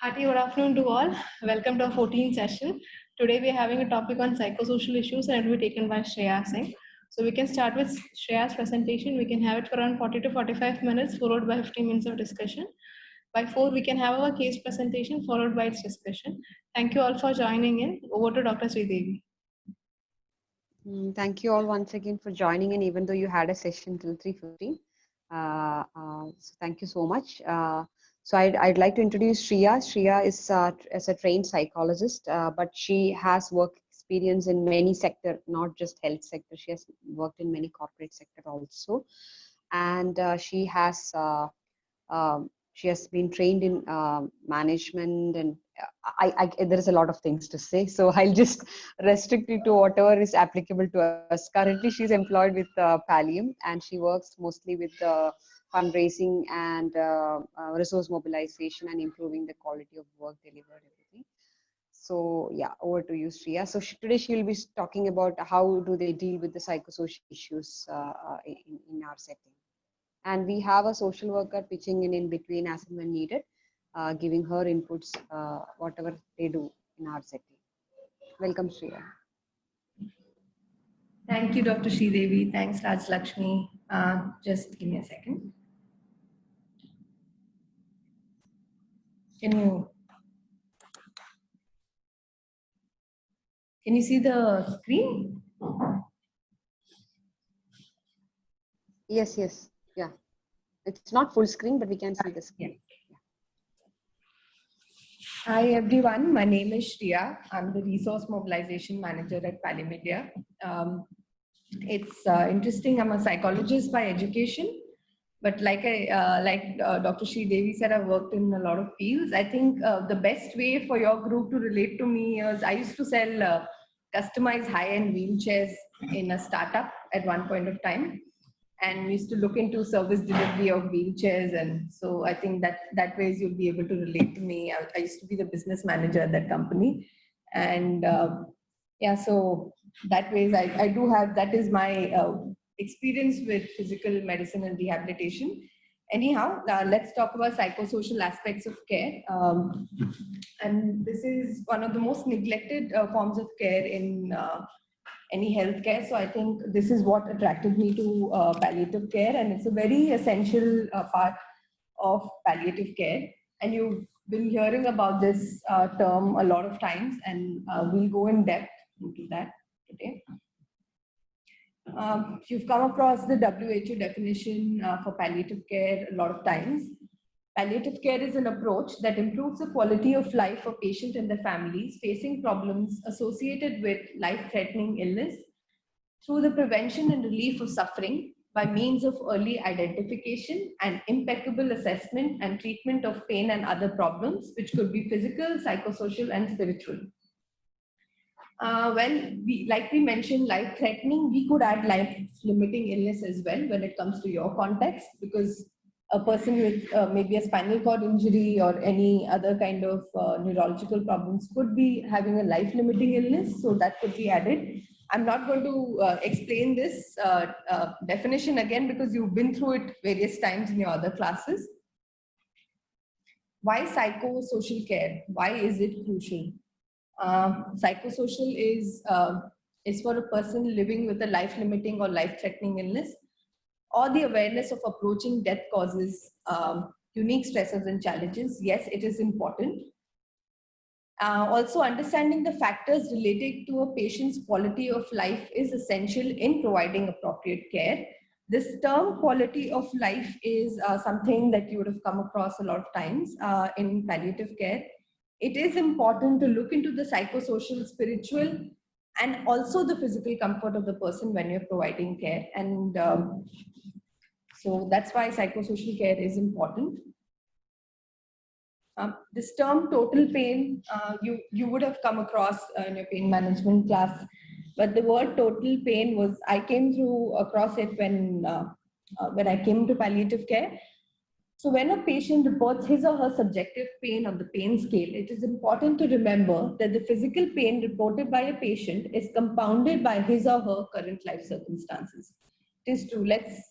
Hearty good afternoon to all. Welcome to our 14th session. Today we are having a topic on psychosocial issues and it will be taken by Shreya Singh. So we can start with Shreya's presentation. We can have it for around 40 to 45 minutes followed by 15 minutes of discussion. By 4 we can have our case presentation followed by its discussion. Thank you all for joining in. Over to Dr. Sridevi. Thank you all once again for joining in, even though you had a session till 3:15. So thank you so much. So I'd like to introduce Shreya. Shreya is as a trained psychologist, but she has work experience in many sectors, not just health sector. She has worked in many corporate sector also, and she has been trained in management, and there is a lot of things to say, so I'll just restrict it to whatever is applicable to us. Currently she's employed with Pallium, and she works mostly with fundraising and resource mobilization and improving the quality of work delivered, everything. So yeah, over to you, Shreya. So today she will be talking about how do they deal with the psychosocial issues in our setting. And we have a social worker pitching in between as and when needed, giving her inputs, whatever they do in our setting. Welcome, Shreya. Thank you, Dr. Sridevi. Thanks, Raj Lakshmi. Just give me a second. Can you see the screen? Yes. Yeah. It's not full screen, but we can see the screen. Yeah. Hi, everyone. My name is Shreya. I'm the Resource Mobilization Manager at Pallium India. It's interesting. I'm a psychologist by education. But like Dr. Sridevi said, I've worked in a lot of fields. I think the best way for your group to relate to me is I used to sell customized high-end wheelchairs in a startup at one point of time, and we used to look into service delivery of wheelchairs. And so I think that ways you'll be able to relate to me. I used to be the business manager at that company, and yeah, so that ways I do have, that is my experience with physical medicine and rehabilitation. Anyhow, let's talk about psychosocial aspects of care. And this is one of the most neglected forms of care in any healthcare. So I think this is what attracted me to palliative care, and it's a very essential part of palliative care. And you've been hearing about this term a lot of times, and we'll go in depth into that today. You've come across the WHO definition for palliative care a lot of times. Palliative care is an approach that improves the quality of life for patients and their families facing problems associated with life-threatening illness through the prevention and relief of suffering by means of early identification and impeccable assessment and treatment of pain and other problems, which could be physical, psychosocial, and spiritual. Like we mentioned, life-threatening, we could add life-limiting illness as well when it comes to your context, because a person with maybe a spinal cord injury or any other kind of neurological problems could be having a life-limiting illness, so that could be added. I'm not going to explain this definition again because you've been through it various times in your other classes. Why psychosocial care? Why is it crucial? Psychosocial is for a person living with a life-limiting or life-threatening illness, or the awareness of approaching death causes unique stresses and challenges. Yes, it is important. Also, understanding the factors related to a patient's quality of life is essential in providing appropriate care. This term quality of life is something that you would have come across a lot of times in palliative care. It is important to look into the psychosocial, spiritual, and also the physical comfort of the person when you're providing care. And so that's why psychosocial care is important. This term total pain, you would have come across in your pain management class, but the word total pain was, I came across it when I came to palliative care. So when a patient reports his or her subjective pain on the pain scale, it is important to remember that the physical pain reported by a patient is compounded by his or her current life circumstances. It is true. Let's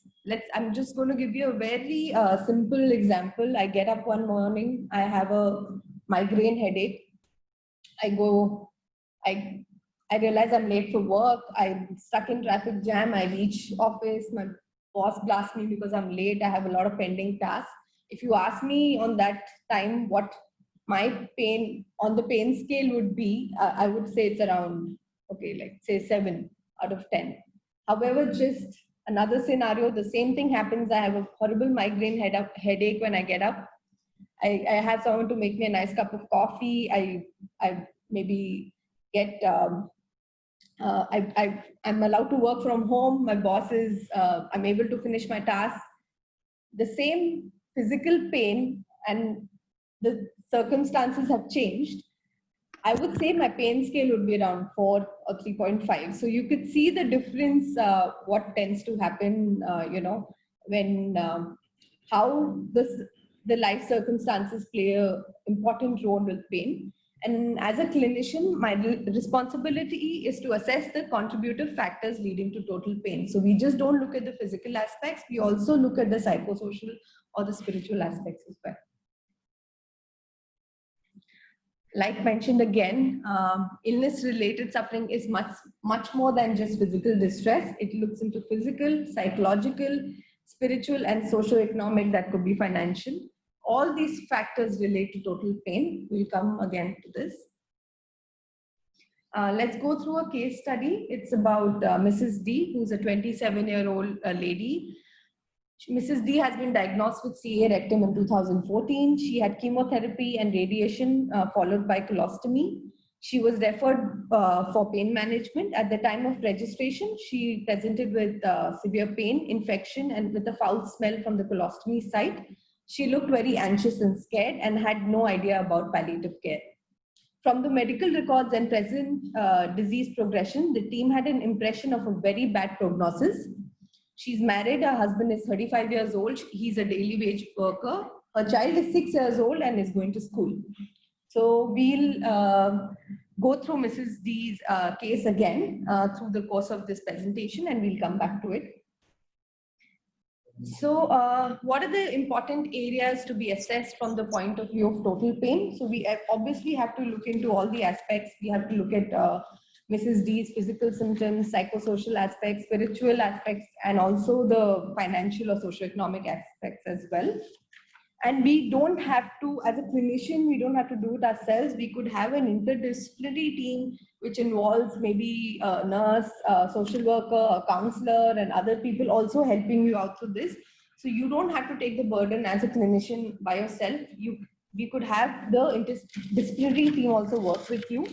I'm just going to give you a very simple example. I get up one morning, I have a migraine headache. I I realize I'm late for work. I'm stuck in traffic jam. I reach office. My boss blasts me because I'm late. I have a lot of pending tasks. If you ask me on that time what my pain on the pain scale would be, I would say it's around, okay, like say 7 out of 10. However, just another scenario, the same thing happens. I have a horrible migraine headache when I get up. I have someone to make me a nice cup of coffee. I maybe get I'm allowed to work from home. My boss is I'm able to finish my tasks. The same physical pain and the circumstances have changed. I would say my pain scale would be around 4 or 3.5. So you could see the difference, what tends to happen, when how the life circumstances play a important role with pain. And as a clinician, my responsibility is to assess the contributive factors leading to total pain. So we just don't look at the physical aspects, we also look at the psychosocial or the spiritual aspects as well. Like mentioned again, illness-related suffering is much more than just physical distress. It looks into physical, psychological, spiritual, and socio-economic, that could be financial. All these factors relate to total pain. We'll come again to this. Let's go through a case study. It's about Mrs. D, who's a 27-year-old lady. Mrs. D has been diagnosed with CA rectum in 2014. She had chemotherapy and radiation followed by colostomy. She was referred for pain management. At the time of registration, she presented with severe pain, infection, and with a foul smell from the colostomy site. She looked very anxious and scared and had no idea about palliative care. From the medical records and present disease progression, the team had an impression of a very bad prognosis. She's married, her husband is 35 years old, he's a daily wage worker. Her child is 6 years old and is going to school. So we'll go through Mrs. D's case again through the course of this presentation, and we'll come back to it. So what are the important areas to be assessed from the point of view of total pain? So we obviously have to look into all the aspects. We have to look at Mrs. D's physical symptoms, psychosocial aspects, spiritual aspects, and also the financial or socioeconomic aspects as well. And we don't have to, as a clinician, we don't have to do it ourselves. We could have an interdisciplinary team which involves maybe a nurse, a social worker, a counselor, and other people also helping you out through this. So you don't have to take the burden as a clinician by yourself. We could have the interdisciplinary team also work with you.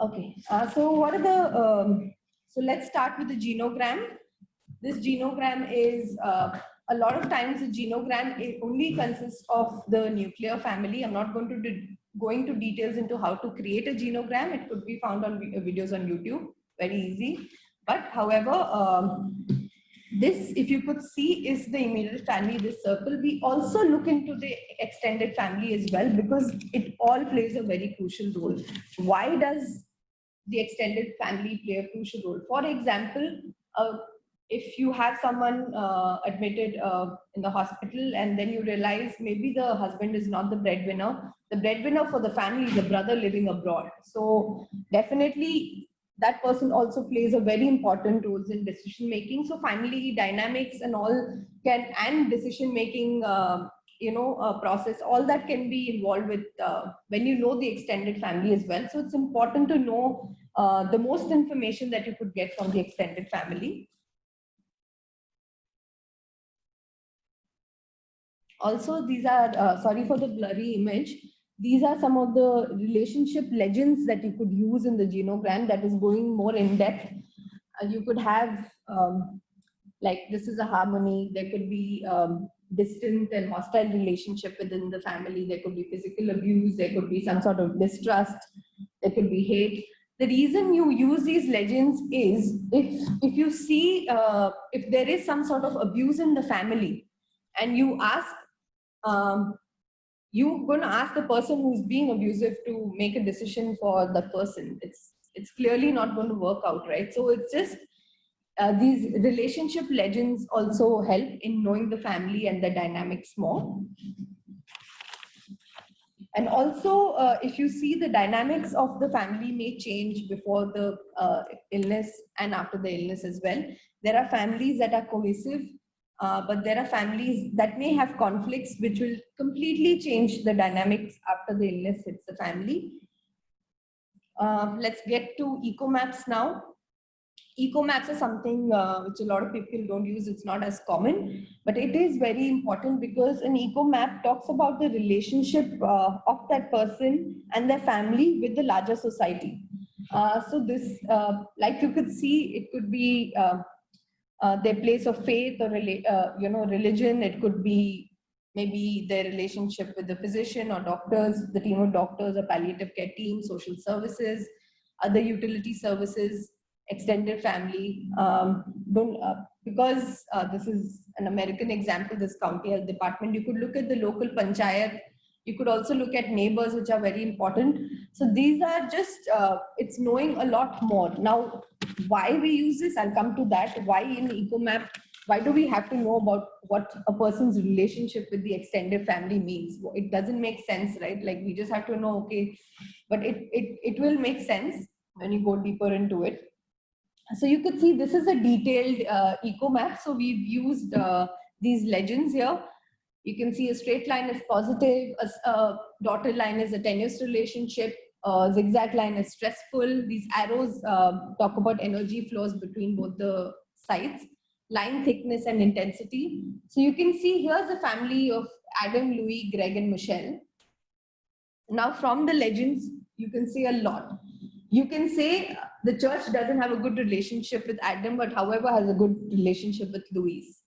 Okay, so what are the, so let's start with the genogram. This genogram is, a lot of times the genogram only consists of the nuclear family. I'm not going to go into details into how to create a genogram. It could be found on videos on YouTube, very easy. But however, this, if you could see, is the immediate family, this circle. We also look into the extended family as well, because it all plays a very crucial role. Why does the extended family play a crucial role? For example, if you have someone admitted in the hospital and then you realize maybe the husband is not the breadwinner for the family is a brother living abroad. So definitely that person also plays a very important role in decision making. So family dynamics and all and decision making, process, all that can be involved with when you know the extended family as well. So it's important to know the most information that you could get from the extended family. Also, these are, sorry for the blurry image, these are some of the relationship legends that you could use in the genogram that is going more in depth. You could have, like, this is a harmony. There could be distant and hostile relationship within the family. There could be physical abuse. There could be some sort of distrust. There could be hate. The reason you use these legends is if you see, if there is some sort of abuse in the family and you ask, you're going to ask the person who's being abusive to make a decision for the person. It's clearly not going to work out, right? So it's just these relationship legends also help in knowing the family and the dynamics more. And also, if you see, the dynamics of the family may change before the illness and after the illness as well. There are families that are cohesive, but there are families that may have conflicts which will completely change the dynamics after the illness hits the family. Let's get to eco-maps now. Eco-maps are something which a lot of people don't use. It's not as common, but it is very important because an eco-map talks about the relationship of that person and their family with the larger society. So this, like you could see, it could be their place of faith or religion. It could be maybe their relationship with the physician or doctors, the team of doctors or palliative care team, social services, other utility services, extended family. Because this is an American example, this county health department, you could look at the local panchayat. You could also look at neighbors, which are very important. So these are just, it's knowing a lot more. Now, why we use this, I'll come to that. Why in EcoMap, why do we have to know about what a person's relationship with the extended family means? It doesn't make sense, right? Like we just have to know, okay, but it will make sense when you go deeper into it. So you could see this is a detailed eco map. So we've used these legends here. You can see a straight line is positive, a dotted line is a tenuous relationship, a zigzag line is stressful. These arrows talk about energy flows between both the sides, line thickness and intensity. So you can see here's a family of Adam, Louis, Greg, and Michelle. Now from the legends, you can see a lot. You can say the church doesn't have a good relationship with Adam, but however has a good relationship with Louise.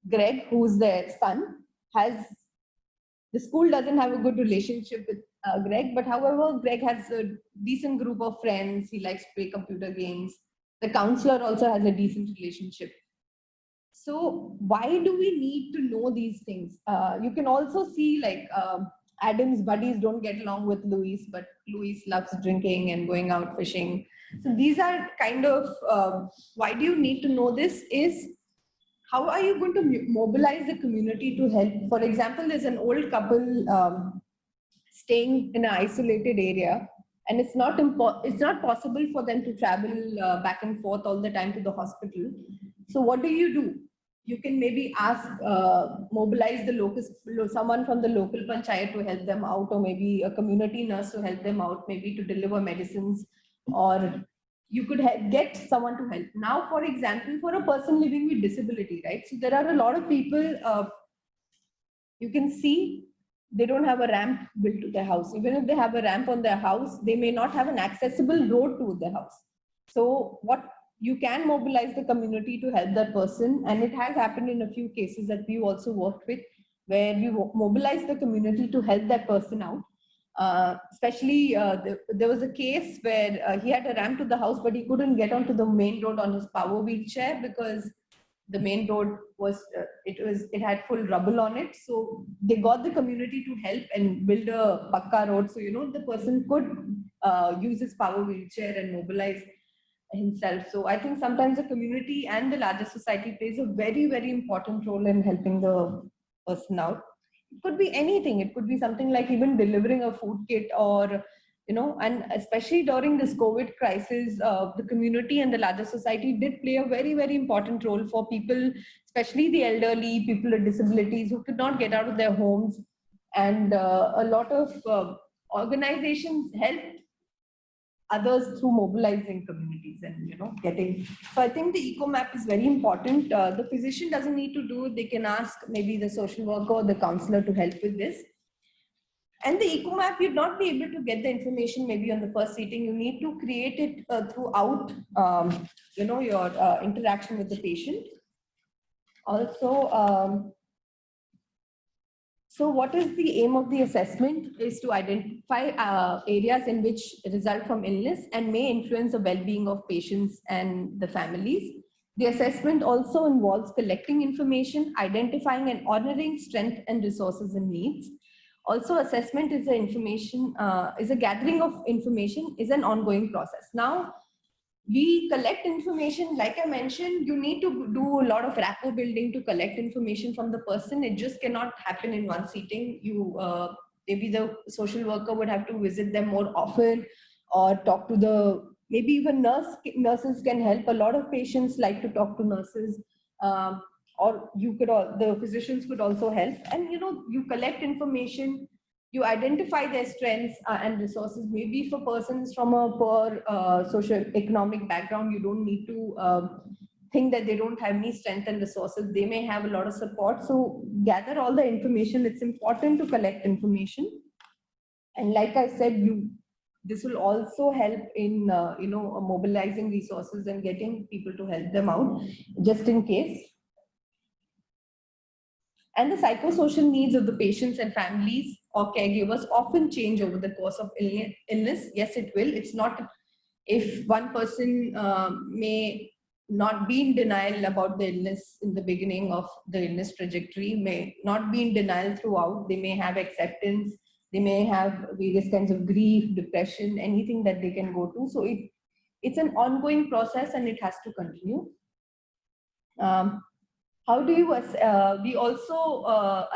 Greg, who's their son, the school doesn't have a good relationship with Greg, but however, Greg has a decent group of friends. He likes to play computer games. The counselor also has a decent relationship. So why do we need to know these things? You can also see like Adam's buddies don't get along with Louise, but Louise loves drinking and going out fishing. So these are kind of, why do you need to know this is, how are you going to mobilize the community to help? For example, there's an old couple staying in an isolated area, and it's not possible for them to travel back and forth all the time to the hospital. So what do? You can maybe ask, mobilize someone from the local panchayat to help them out, or maybe a community nurse to help them out, maybe to deliver medicines, or you could get someone to help. Now, for example, for a person living with disability, right? So there are a lot of people, you can see they don't have a ramp built to their house. Even if they have a ramp on their house, they may not have an accessible road to their house. So you can mobilize the community to help that person. And it has happened in a few cases that we also worked with, where we mobilize the community to help that person out. Especially there was a case where he had a ramp to the house, but he couldn't get onto the main road on his power wheelchair because the main road it had full rubble on it. So they got the community to help and build a pakka road. So, the person could use his power wheelchair and mobilize himself. So I think sometimes the community and the larger society plays a very, very important role in helping the person out. It could be anything. It could be something like even delivering a food kit, or, and especially during this COVID crisis, the community and the larger society did play a very, very important role for people, especially the elderly, people with disabilities who could not get out of their homes. And a lot of organizations helped others through mobilizing communities and getting. So I think the eco map is very important. The physician doesn't need to do it. They can ask maybe the social worker or the counselor to help with this. And the eco map, you'd not be able to get the information maybe on the first sitting. You need to create it throughout your interaction with the patient. Also, so what is the aim of the assessment is to identify areas in which result from illness and may influence the well-being of patients and the families. The assessment also involves collecting information, identifying and honoring strengths and resources and needs. Also, assessment is a gathering of information, is an ongoing process. Now, we collect information. Like I mentioned, you need to do a lot of rapport building to collect information from the person. It just cannot happen in one sitting. Maybe the social worker would have to visit them more often, or talk to maybe even nurses can help. A lot of patients like to talk to nurses, or the physicians could also help. And you collect information, you identify their strengths and resources. Maybe for persons from a poor socio-economic background, you don't need to think that they don't have any strength and resources. They may have a lot of support. So gather all the information. It's important to collect information. And like I said, this will also help in mobilizing resources and getting people to help them out just in case. And the psychosocial needs of the patients and families or caregivers often change over the course of illness. Yes, it will. It's not, if one person may not be in denial about the illness in the beginning of the illness trajectory, may not be in denial throughout. They may have acceptance. They may have various kinds of grief, depression, anything that they can go to. So it's an ongoing process and it has to continue. How do you, we also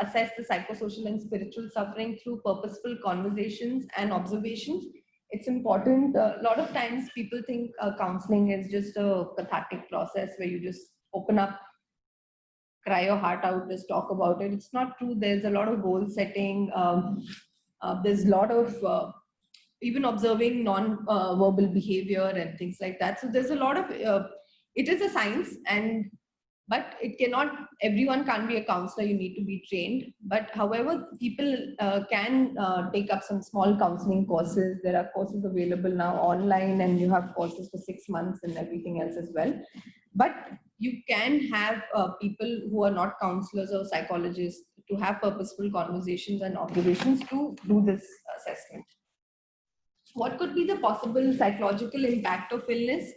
assess the psychosocial and spiritual suffering through purposeful conversations and observations. It's important. A lot of times people think counseling is just a cathartic process where you just open up, cry your heart out, just talk about it. It's not true. There's a lot of goal setting. There's a lot of even observing non-verbal behavior and things like that. So there's a lot of, it is a science, but everyone can't be a counselor. You need to be trained. But however, people can take up some small counseling courses. There are courses available now online, and you have courses for 6 months and everything else as well. But you can have people who are not counselors or psychologists to have purposeful conversations and observations to do this assessment. What could be the possible psychological impact of illness?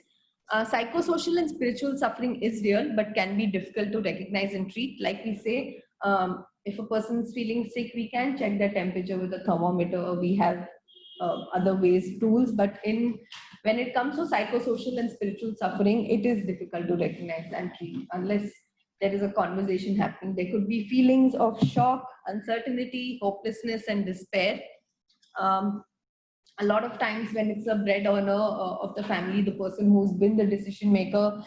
Psychosocial and spiritual suffering is real, but can be difficult to recognize and treat. Like we say, if a person's feeling sick, we can check their temperature with a thermometer. We have other ways, tools, but when it comes to psychosocial and spiritual suffering, it is difficult to recognize and treat unless there is a conversation happening. There could be feelings of shock, uncertainty, hopelessness, and despair. A lot of times when it's a bread earner of the family, the person who's been the decision maker,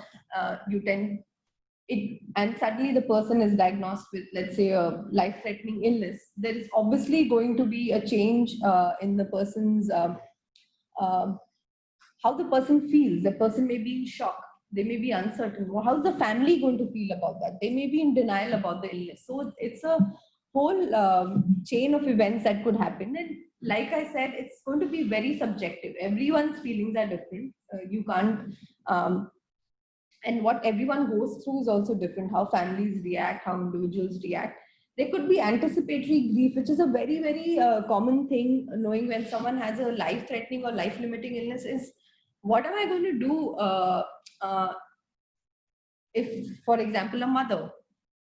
and suddenly the person is diagnosed with, let's say, a life-threatening illness, there is obviously going to be a change in the person's, how the person feels. The person may be in shock. They may be uncertain. Well, how's the family going to feel about that? They may be in denial about the illness. So it's a whole chain of events that could happen. And like I said, it's going to be very subjective. Everyone's feelings are different. You can't, and what everyone goes through is also different. How families react, how individuals react. There could be anticipatory grief, which is a very, very common thing. Knowing when someone has a life-threatening or life-limiting illness is, what am I going to do if, for example, a mother,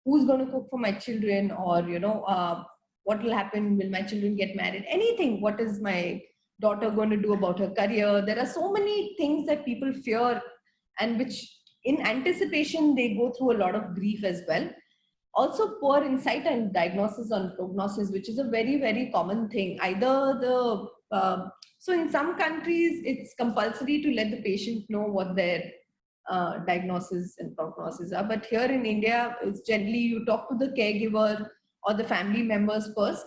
who's going to cook for my children, or what will happen? Will my children get married? Anything. What is my daughter going to do about her career? There are so many things that people fear, and which in anticipation, they go through a lot of grief as well. Also, poor insight and diagnosis on prognosis, which is a very, very common thing. So in some countries, it's compulsory to let the patient know what their diagnosis and prognosis are. But here in India, it's generally you talk to the caregiver or the family members first.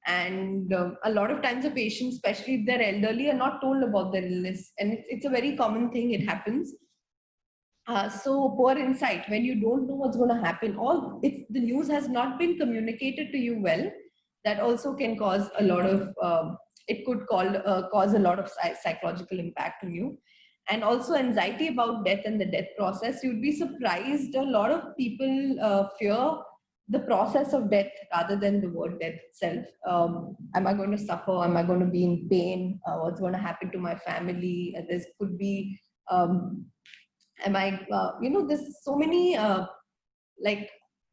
And a lot of times the patients, especially if they're elderly, are not told about their illness. And it's a very common thing. It happens. So poor insight, when you don't know what's going to happen, or if the news has not been communicated to you well, that also can cause a lot of, it could cause a lot of psychological impact on you. And also anxiety about death and the death process. You'd be surprised, a lot of people fear the process of death rather than the word death itself. Am I going to suffer? Am I going to be in pain? What's going to happen to my family? This could be, there's so many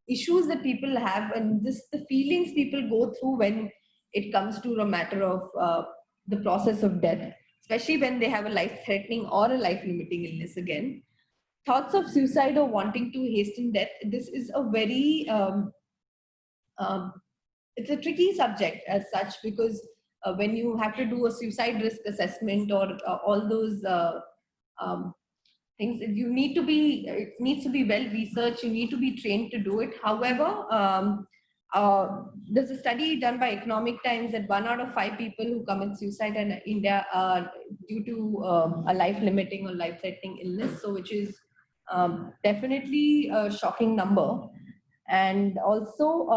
issues that people have, and the feelings people go through when it comes to a matter of the process of death. especially when they have a life-threatening or a life-limiting illness again. Thoughts of suicide or wanting to hasten death, this is a very, um, it's a tricky subject as such, because when you have to do a suicide risk assessment or all those um, things, you need to be, it needs to be well researched, you need to be trained to do it. However, there's a study done by Economic Times that 1 out of 5 people who commit suicide in India are due to a life-limiting or life-threatening illness, so which is definitely a shocking number. And also,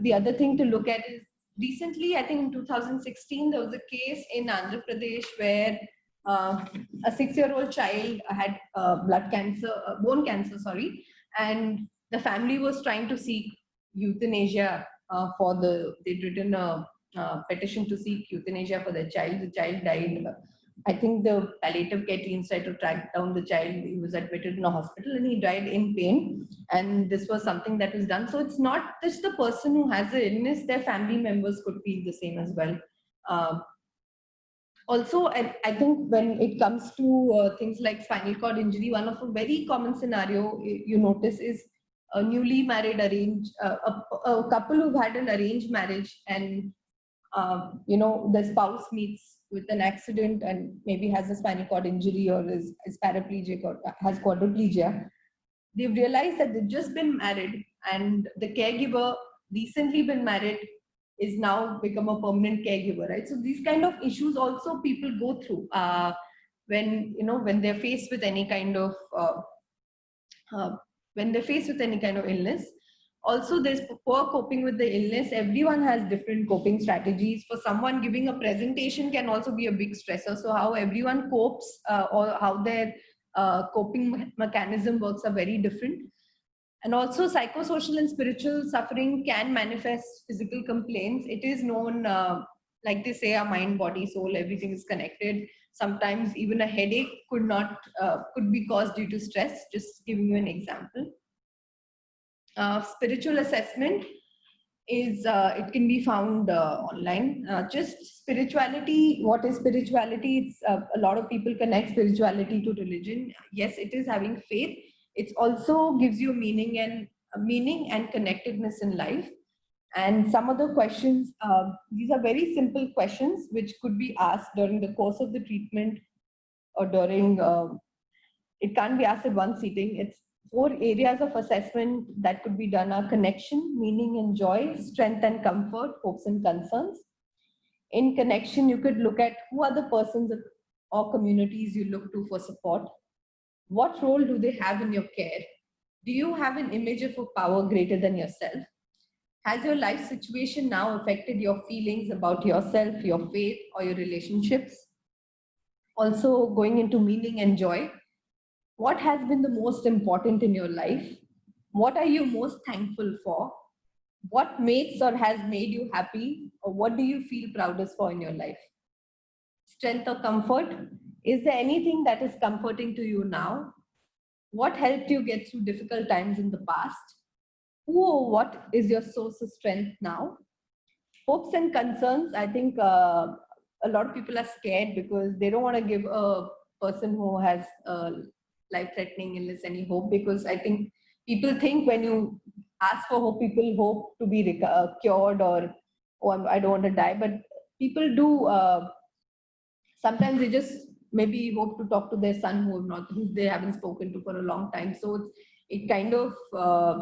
the other thing to look at is, recently, I think in 2016, there was a case in Andhra Pradesh where a 6-year-old child had bone cancer, sorry, and the family was trying to seek euthanasia they'd written a petition to seek euthanasia for the child. The child died. I think the palliative care teams tried to track down the child. He was admitted in a hospital and he died in pain. And this was something that was done. So it's not just the person who has the illness, their family members could feel the same as well. Also, I think when it comes to things like spinal cord injury, one of a very common scenario you notice is a newly married a couple who've had an arranged marriage, and the spouse meets with an accident and maybe has a spinal cord injury or is paraplegic or has quadriplegia. They've realized that they've just been married and the caregiver recently been married is now become a permanent caregiver, right? So these kind of issues also people go through when they're faced with any kind of illness. Also, there's poor coping with the illness. Everyone has different coping strategies. For someone, giving a presentation can also be a big stressor. So how everyone copes or how their coping mechanism works are very different. And also, psychosocial and spiritual suffering can manifest physical complaints. It is known, like they say, our mind, body, soul, everything is connected. Sometimes even a headache could be caused due to stress. Just giving you an example. Spiritual assessment is it can be found online. Just spirituality. What is spirituality? It's a lot of people connect spirituality to religion. Yes, it is having faith. It also gives you meaning and connectedness in life. And some of the questions, these are very simple questions which could be asked during the course of the treatment or during. It can't be asked at one sitting. It's 4 areas of assessment that could be done are connection, meaning and joy, strength and comfort, hopes and concerns. In connection, you could look at who are the persons or communities you look to for support. What role do they have in your care? Do you have an image of a power greater than yourself? Has your life situation now affected your feelings about yourself, your faith, or your relationships? Also, going into meaning and joy. What has been the most important in your life? What are you most thankful for? What makes or has made you happy? Or what do you feel proudest for in your life? Strength or comfort? Is there anything that is comforting to you now? What helped you get through difficult times in the past? Who or what is your source of strength now? Hopes and concerns. I think a lot of people are scared because they don't want to give a person who has life-threatening illness any hope, because I think people think when you ask for hope, people hope to be cured or, oh, I don't want to die. But people do, sometimes they just maybe hope to talk to their son who they haven't spoken to for a long time. So it kind of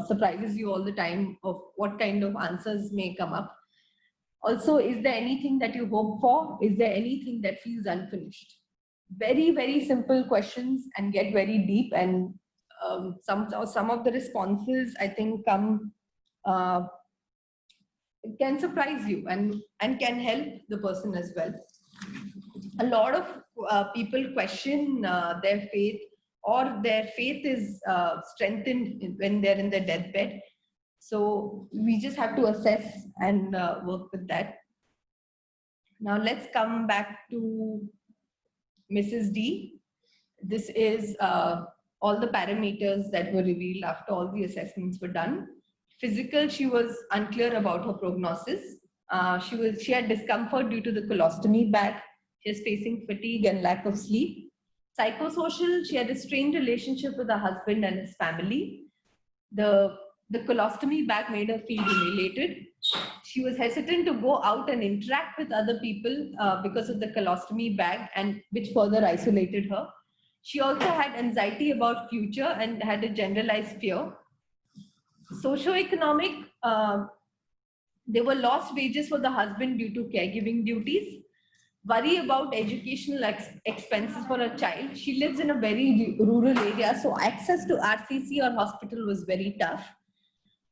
surprises you all the time of what kind of answers may come up. Also, is there anything that you hope for? Is there anything that feels unfinished? Very, very simple questions and get very deep, and some of the responses I think can surprise you and can help the person as well. A lot of people question their faith, or their faith is strengthened when they're in their deathbed. So we just have to assess and work with that. Now let's come back to Mrs. D. This is all the parameters that were revealed after all the assessments were done. Physical, she was unclear about her prognosis. She had discomfort due to the colostomy bag. She was facing fatigue and lack of sleep. Psychosocial, she had a strained relationship with her husband and his family. The colostomy bag made her feel humiliated. She was hesitant to go out and interact with other people because of the colostomy bag, and which further isolated her. She also had anxiety about future and had a generalized fear. Socioeconomic, there were lost wages for the husband due to caregiving duties. Worry about educational expenses for a child. She lives in a very rural area, so access to RCC or hospital was very tough.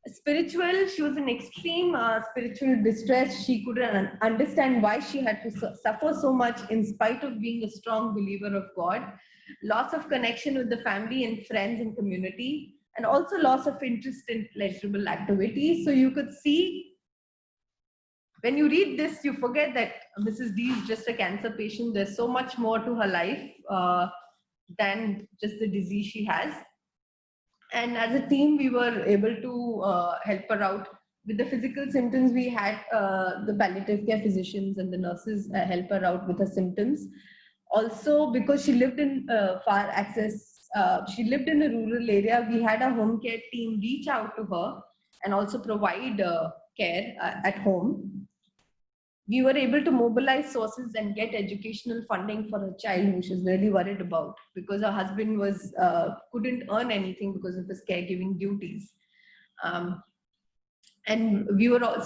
Spiritual, she was in extreme spiritual distress. She couldn't understand why she had to suffer so much in spite of being a strong believer of God. Loss of connection with the family and friends and community, and also loss of interest in pleasurable activities. So you could see, when you read this, you forget that Mrs. D is just a cancer patient. There's so much more to her life than just the disease she has. And as a team, we were able to help her out with the physical symptoms. We had the palliative care physicians and the nurses help her out with her symptoms. Also, because she lived in far access, she lived in a rural area, we had a home care team reach out to her and also provide care at home. We were able to mobilize sources and get educational funding for her child, who she was really worried about, because her husband was couldn't earn anything because of his caregiving duties. And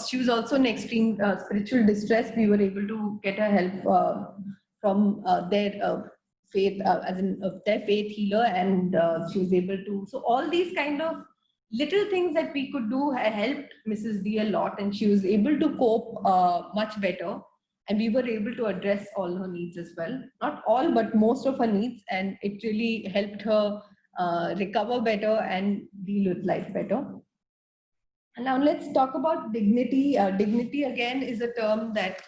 she was also in extreme spiritual distress. We were able to get her help from their faith, as in their faith healer, and she was able to. So all these kind of little things that we could do helped Mrs. D a lot, and she was able to cope much better. And we were able to address all her needs as well. Not all, but most of her needs, and it really helped her recover better and deal with life better. And now let's talk about dignity. Dignity again is a term that,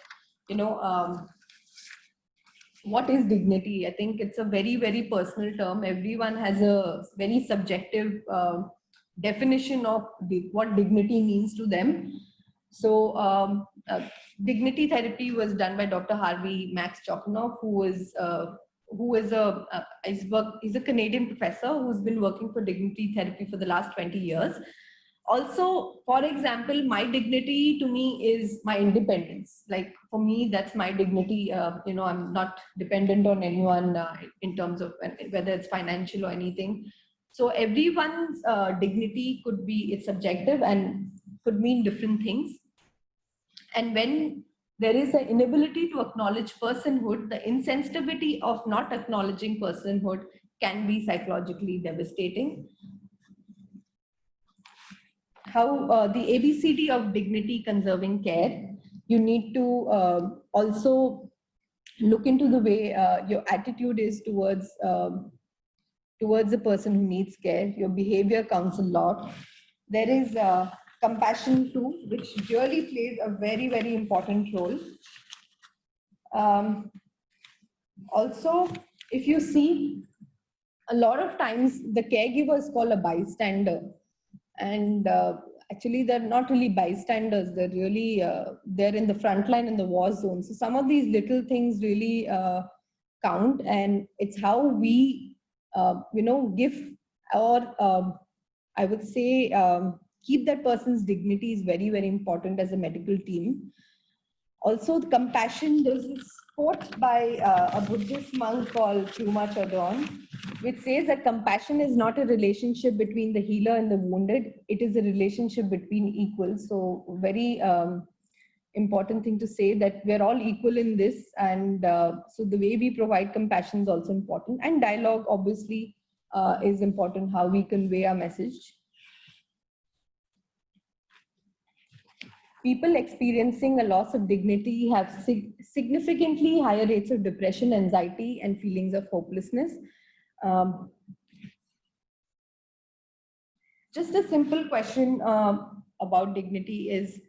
what is dignity? I think it's a very, very personal term. Everyone has a very subjective definition of what dignity means to them. So dignity therapy was done by Dr. Harvey Max Chocnoff, he's a Canadian professor who's been working for dignity therapy for the last 20 years. Also, for example, my dignity to me is my independence. Like for me, that's my dignity. I'm not dependent on anyone in terms of whether it's financial or anything. So everyone's dignity it's subjective and could mean different things. And when there is an inability to acknowledge personhood, the insensitivity of not acknowledging personhood can be psychologically devastating. How the ABCD of dignity conserving care, you need to also look into the way your attitude is towards the person who needs care. Your behavior counts a lot. There is compassion too, which really plays a very, very important role. Also, if you see, a lot of times the caregiver is called a bystander, and actually they're not really bystanders. They're really they're in the front line in the war zone. So some of these little things really count, and it's how we give, or I would say keep that person's dignity is very, very important as a medical team. Also, the compassion, there's this quote by a Buddhist monk called Pema Chodron, which says that compassion is not a relationship between the healer and the wounded. It is a relationship between equals. So very important thing to say, that we're all equal in this. And so the way we provide compassion is also important. And dialogue obviously is important, how we convey our message. People experiencing a loss of dignity have significantly higher rates of depression, anxiety, and feelings of hopelessness. Just a simple question about dignity is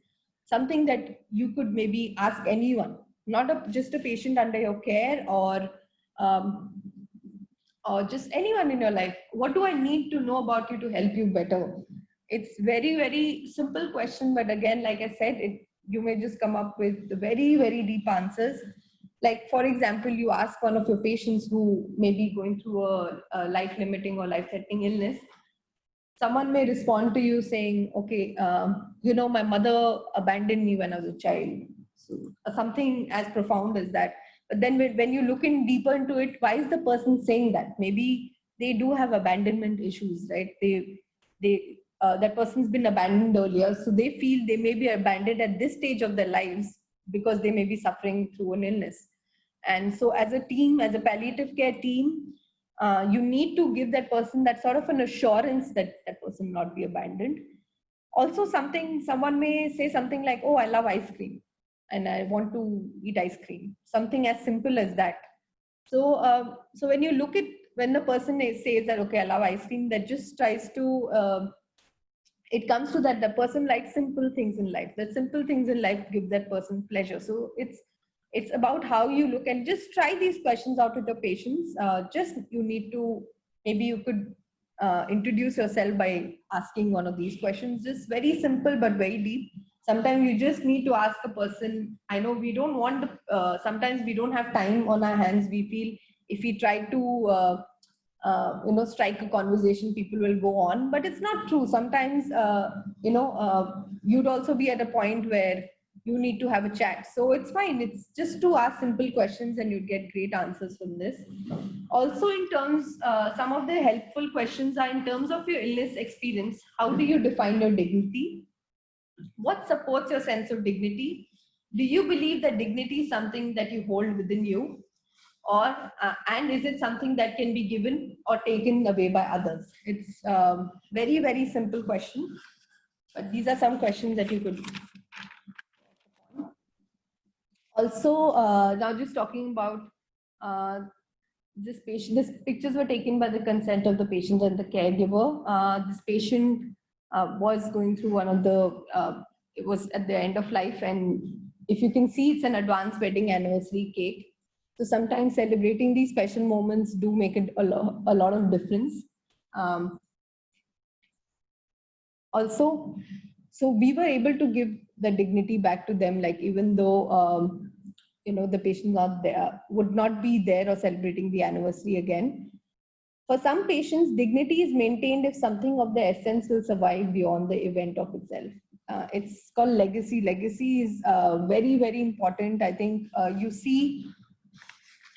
something that you could maybe ask anyone, not just a patient under your care, or just anyone in your life. What do I need to know about you to help you better? It's very, very simple question, but again, like I said, you may just come up with very, very deep answers. Like, for example, you ask one of your patients who may be going through a life-limiting or life-threatening illness. Someone may respond to you saying, okay, my mother abandoned me when I was a child. So, something as profound as that. But then when you look in deeper into it, why is the person saying that? Maybe they do have abandonment issues, right? That person's been abandoned earlier, so they feel they may be abandoned at this stage of their lives because they may be suffering through an illness. And so as a team, as a palliative care team, you need to give that person that sort of an assurance that that person will not be abandoned. Also, someone may say something like, oh, I love ice cream and I want to eat ice cream. Something as simple as that. So when you look at, when the person says that, okay, I love ice cream, that just tries to, it comes to that the person likes simple things in life. That simple things in life give that person pleasure. So it's about how you look, and just try these questions out with the patients. Just you need to, maybe you could introduce yourself by asking one of these questions. Just very simple but very deep. Sometimes you just need to ask a person. I know we don't want sometimes we don't have time on our hands. We feel if we try to strike a conversation, people will go on, but it's not true. Sometimes you'd also be at a point where you need to have a chat, so it's fine. It's just to ask simple questions and you'd get great answers from this. Also, in terms, some of the helpful questions are in terms of your illness experience. How do you define your dignity? What supports your sense of dignity? Do you believe that dignity is something that you hold within you? Or and is it something that can be given or taken away by others? It's very, very simple question, but these are some questions that you could. Also, now just talking about this patient, these pictures were taken by the consent of the patient and the caregiver. This patient was going through one of the, it was at the end of life, and if you can see, it's an advanced wedding anniversary cake. So sometimes celebrating these special moments do make it a lot of difference. Also, so we were able to give the dignity back to them, like even though the patient not there, would not be there or celebrating the anniversary again. For some patients, dignity is maintained if something of the essence will survive beyond the event of itself. It's called legacy. Legacy is very, very important. I think you see,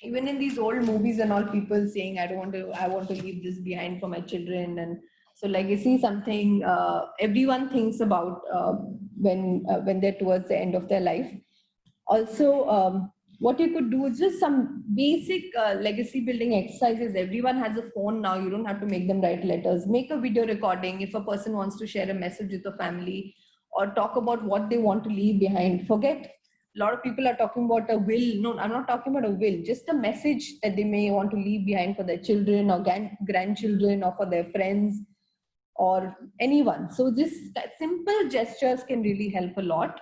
even in these old movies and all, people saying, I want to leave this behind for my children. And so legacy is something everyone thinks about when they're towards the end of their life. Also, what you could do is just some basic legacy building exercises. Everyone has a phone now. You don't have to make them write letters. Make a video recording if a person wants to share a message with the family or talk about what they want to leave behind. Forget, a lot of people are talking about a will. No, I'm not talking about a will. Just a message that they may want to leave behind for their children or grandchildren or for their friends or anyone. So just simple gestures can really help a lot.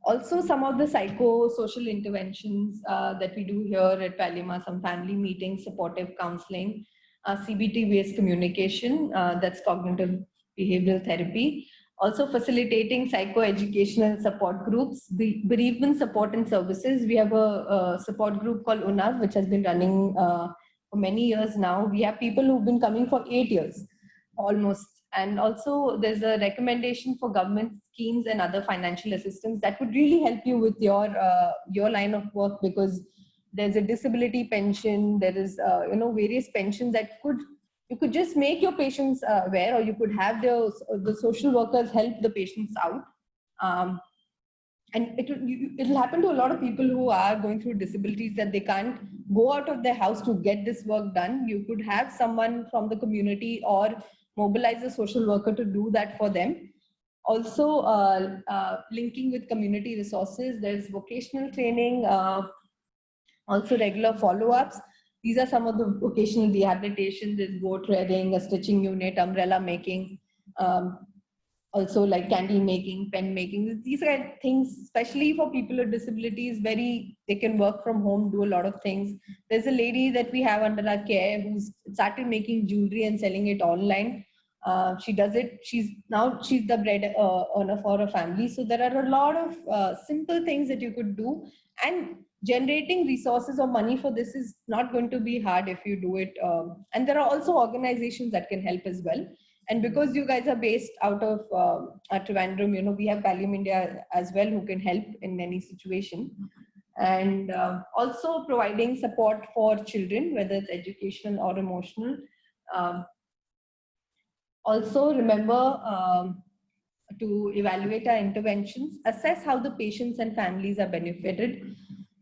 Also, some of the psychosocial interventions that we do here at Palima, some family meetings, supportive counseling, CBT-based communication, that's cognitive behavioral therapy. Also facilitating psychoeducational support groups, bereavement support and services. We have a support group called UNAV, which has been running for many years now. We have people who've been coming for 8 years, almost. And also there's a recommendation for government schemes and other financial assistance that would really help you with your line of work, because there's a disability pension, there is various pensions that you could just make your patients aware, or you could have the social workers help the patients out. And it'll happen to a lot of people who are going through disabilities that they can't go out of their house to get this work done. You could have someone from the community or mobilize a social worker to do that for them. Also, linking with community resources, there's vocational training, also regular follow-ups. These are some of the vocational rehabilitation. There's boat rearing, a stitching unit, umbrella making, also like candle making, pen making. These are things, especially for people with disabilities, they can work from home, do a lot of things. There's a lady that we have under our care who's started making jewelry and selling it online. She does it. She's the bread earner for her family. So there are a lot of simple things that you could do, and generating resources or money for this is not going to be hard if you do it. And there are also organizations that can help as well. And because you guys are based out of Trivandrum, we have Pallium India as well who can help in any situation. And also providing support for children, whether it's educational or emotional. Um, Also remember to evaluate our interventions, assess how the patients and families are benefited.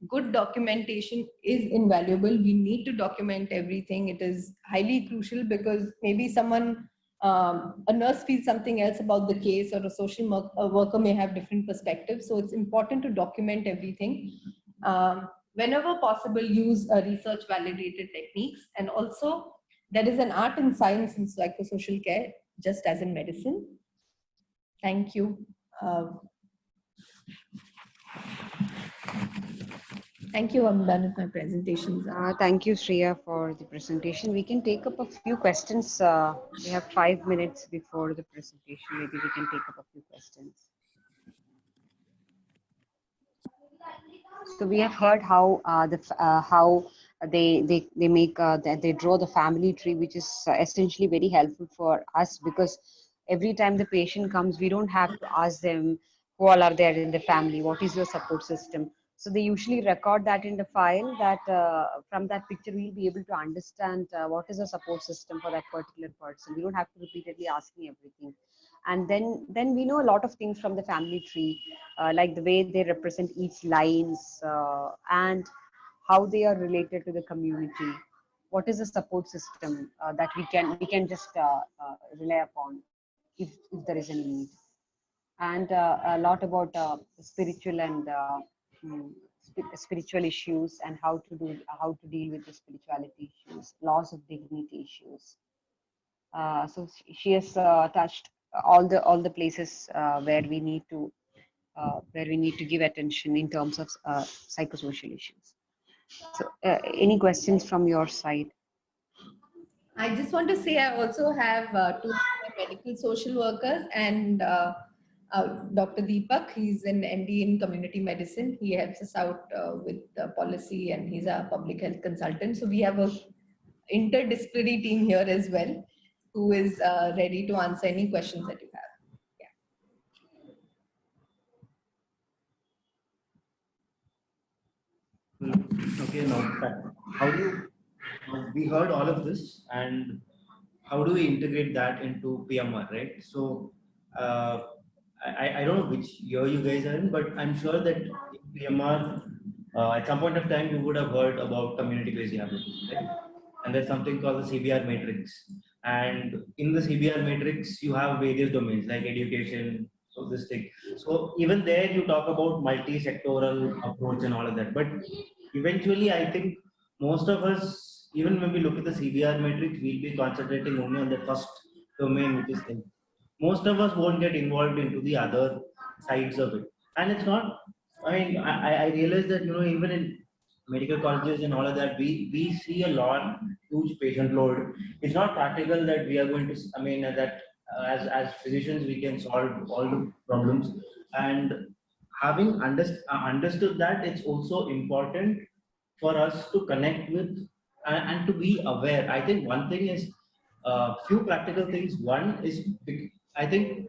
Good documentation is invaluable. We need to document everything. It is highly crucial because maybe a nurse feels something else about the case, or a social worker may have different perspectives. So it's important to document everything. Whenever possible, use research validated techniques. And also, there is an art and science in psychosocial care, just as in medicine. Thank you. Thank you. I'm done with my presentations. Thank you, Shreya, for the presentation. We can take up a few questions. We have 5 minutes before the presentation. Maybe we can take up a few questions. So we have heard how they make they draw the family tree, which is essentially very helpful for us, because every time the patient comes, we don't have to ask them who all are there in the family, what is your support system. So they usually record that in the file, that from that picture we'll be able to understand what is the support system for that particular person. We don't have to repeatedly asking everything. And then we know a lot of things from the family tree, like the way they represent each lines, and how they are related to the community. What is the support system that we can just rely upon if there is any need. And a lot about spiritual and spiritual issues, and how to deal with the spirituality issues, loss of dignity issues. So she has touched all the places where we need to give attention in terms of psychosocial issues. So, any questions from your side? I just want to say I also have two medical social workers, and Dr. Deepak. He's an MD in community medicine. He helps us out with policy, and he's a public health consultant. So we have a interdisciplinary team here as well, who is ready to answer any questions that you have. Okay, now how do you, we heard all of this, and how do we integrate that into PMR, right? So I don't know which year you guys are in, but I'm sure that in PMR, at some point of time, you would have heard about community based rehabilitation, right? And there's something called the CBR matrix. And in the CBR matrix, you have various domains like education, so this thing. So even there, you talk about multi-sectoral approach and all of that. But eventually, I think most of us, even when we look at the CBR matrix, we'll be concentrating only on the first domain, which is health. Most of us won't get involved into the other sides of it. And it's not, I mean, I realize that, even in medical colleges and all of that, we see a lot, huge patient load. It's not practical that we are going to, I mean, that as physicians, we can solve all the problems. And having understood that, it's also important for us to connect with and to be aware. I think one thing is few practical things. One is, I think,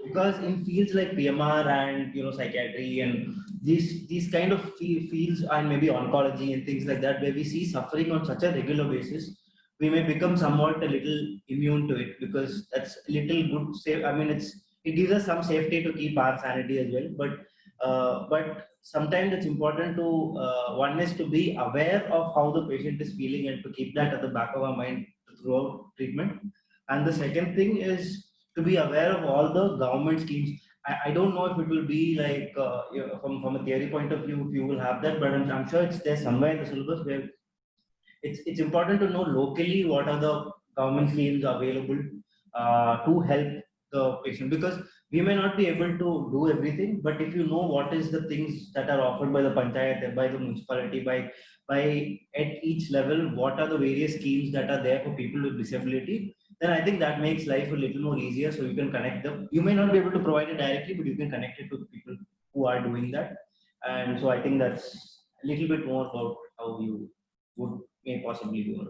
because in fields like PMR and psychiatry and these kind of fields, and maybe oncology and things like that, where we see suffering on such a regular basis, we may become somewhat a little immune to it, because that's a little good safe. I mean, it gives us some safety to keep our sanity as well. But sometimes it's important to one is to be aware of how the patient is feeling, and to keep that at the back of our mind throughout treatment. And the second thing is to be aware of all the government schemes. I don't know if it will be like from a theory point of view, if you will have that, but I'm sure it's there somewhere in the syllabus, where it's important to know locally what are the government schemes available to help the patient, because we may not be able to do everything, but if you know what is the things that are offered by the panchayat, by the municipality, by at each level, what are the various schemes that are there for people with disability, then I think that makes life a little more easier. So you can connect them. You may not be able to provide it directly, but you can connect it to the people who are doing that. And so I think that's a little bit more about how you would may possibly do it.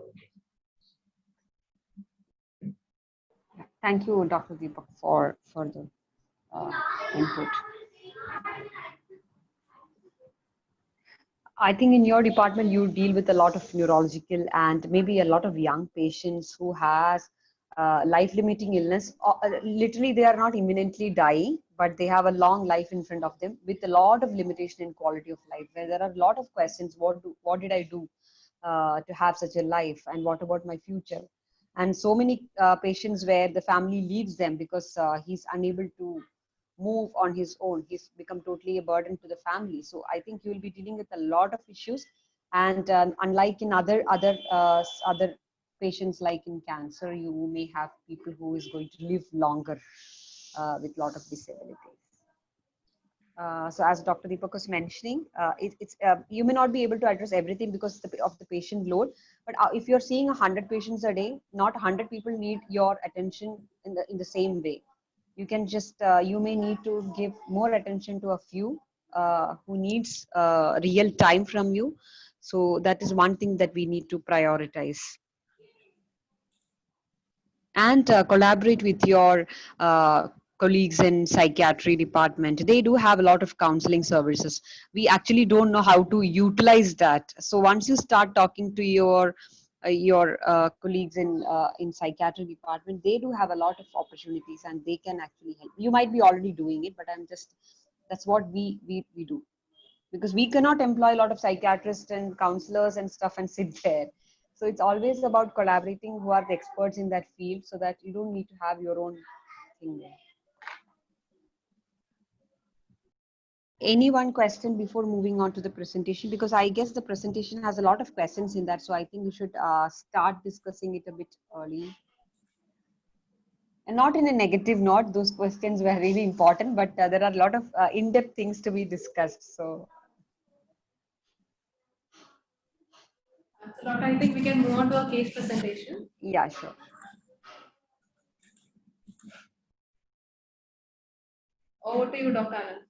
Thank you, Dr. Deepak, for the input. I think in your department, you deal with a lot of neurological and maybe a lot of young patients who has life-limiting illness. Literally, they are not imminently dying, but they have a long life in front of them with a lot of limitation in quality of life. Where there are a lot of questions: what did I do to have such a life, and what about my future? And so many patients where the family leaves them because he's unable to move on his own. He's become totally a burden to the family. So I think you will be dealing with a lot of issues. And unlike in other patients, like in cancer, you may have people who is going to live longer with a lot of disabilities. So as Dr. Deepak was mentioning, you may not be able to address everything because of the patient load. But if you're seeing 100 patients a day, not 100 people need your attention in the same way. You can just you may need to give more attention to a few who needs real time from you. So that is one thing that we need to prioritize. And collaborate with your colleagues in psychiatry department. They do have a lot of counseling services. We actually don't know how to utilize that. So once you start talking to your colleagues in psychiatry department, they do have a lot of opportunities and they can actually help. You might be already doing it, but that's what we do, because we cannot employ a lot of psychiatrists and counselors and stuff and sit there. So it's always about collaborating who are the experts in that field, so that you don't need to have your own thing there. Any one question before moving on to the presentation? Because I guess the presentation has a lot of questions in that, so I think we should start discussing it a bit early. And not in a negative note, those questions were really important, but there are a lot of in-depth things to be discussed. So Doctor, I think we can move on to a case presentation. yeah, sure. Over to you, Dr. Anand.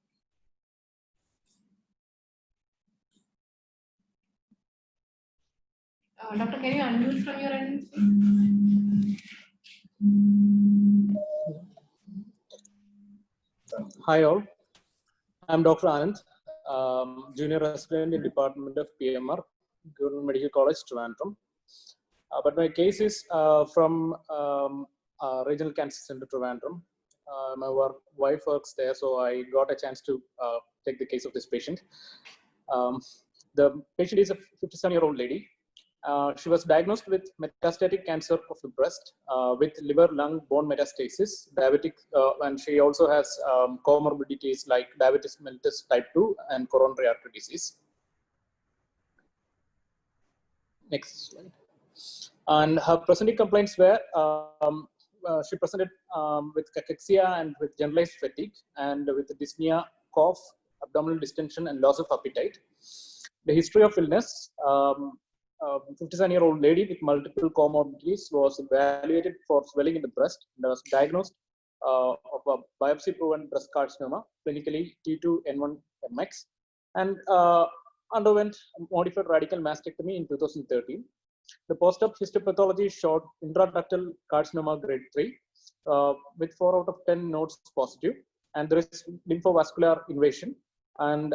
Doctor, can you unmute from your end? Hi all, I'm Dr. Anand, Junior Resident in Department of PMR, Government Medical College, Trivandrum. But my case is from Regional Cancer Center, Trivandrum. My wife works there, so I got a chance to take the case of this patient. The patient is a 57-year-old lady. She was diagnosed with metastatic cancer of the breast with liver, lung, bone metastasis, diabetic, and she also has comorbidities like diabetes mellitus type 2 and coronary artery disease. Next slide. And her presenting complaints were she presented with cachexia and with generalized fatigue and with dyspnea, cough, abdominal distension, and loss of appetite. The history of illness. 57-year-old lady with multiple comorbidities was evaluated for swelling in the breast and was diagnosed of a biopsy-proven breast carcinoma, clinically T2N1-MX, and underwent modified radical mastectomy in 2013. The post-op histopathology showed intraductal carcinoma grade 3 with 4 out of 10 nodes positive, and there is lymphovascular invasion and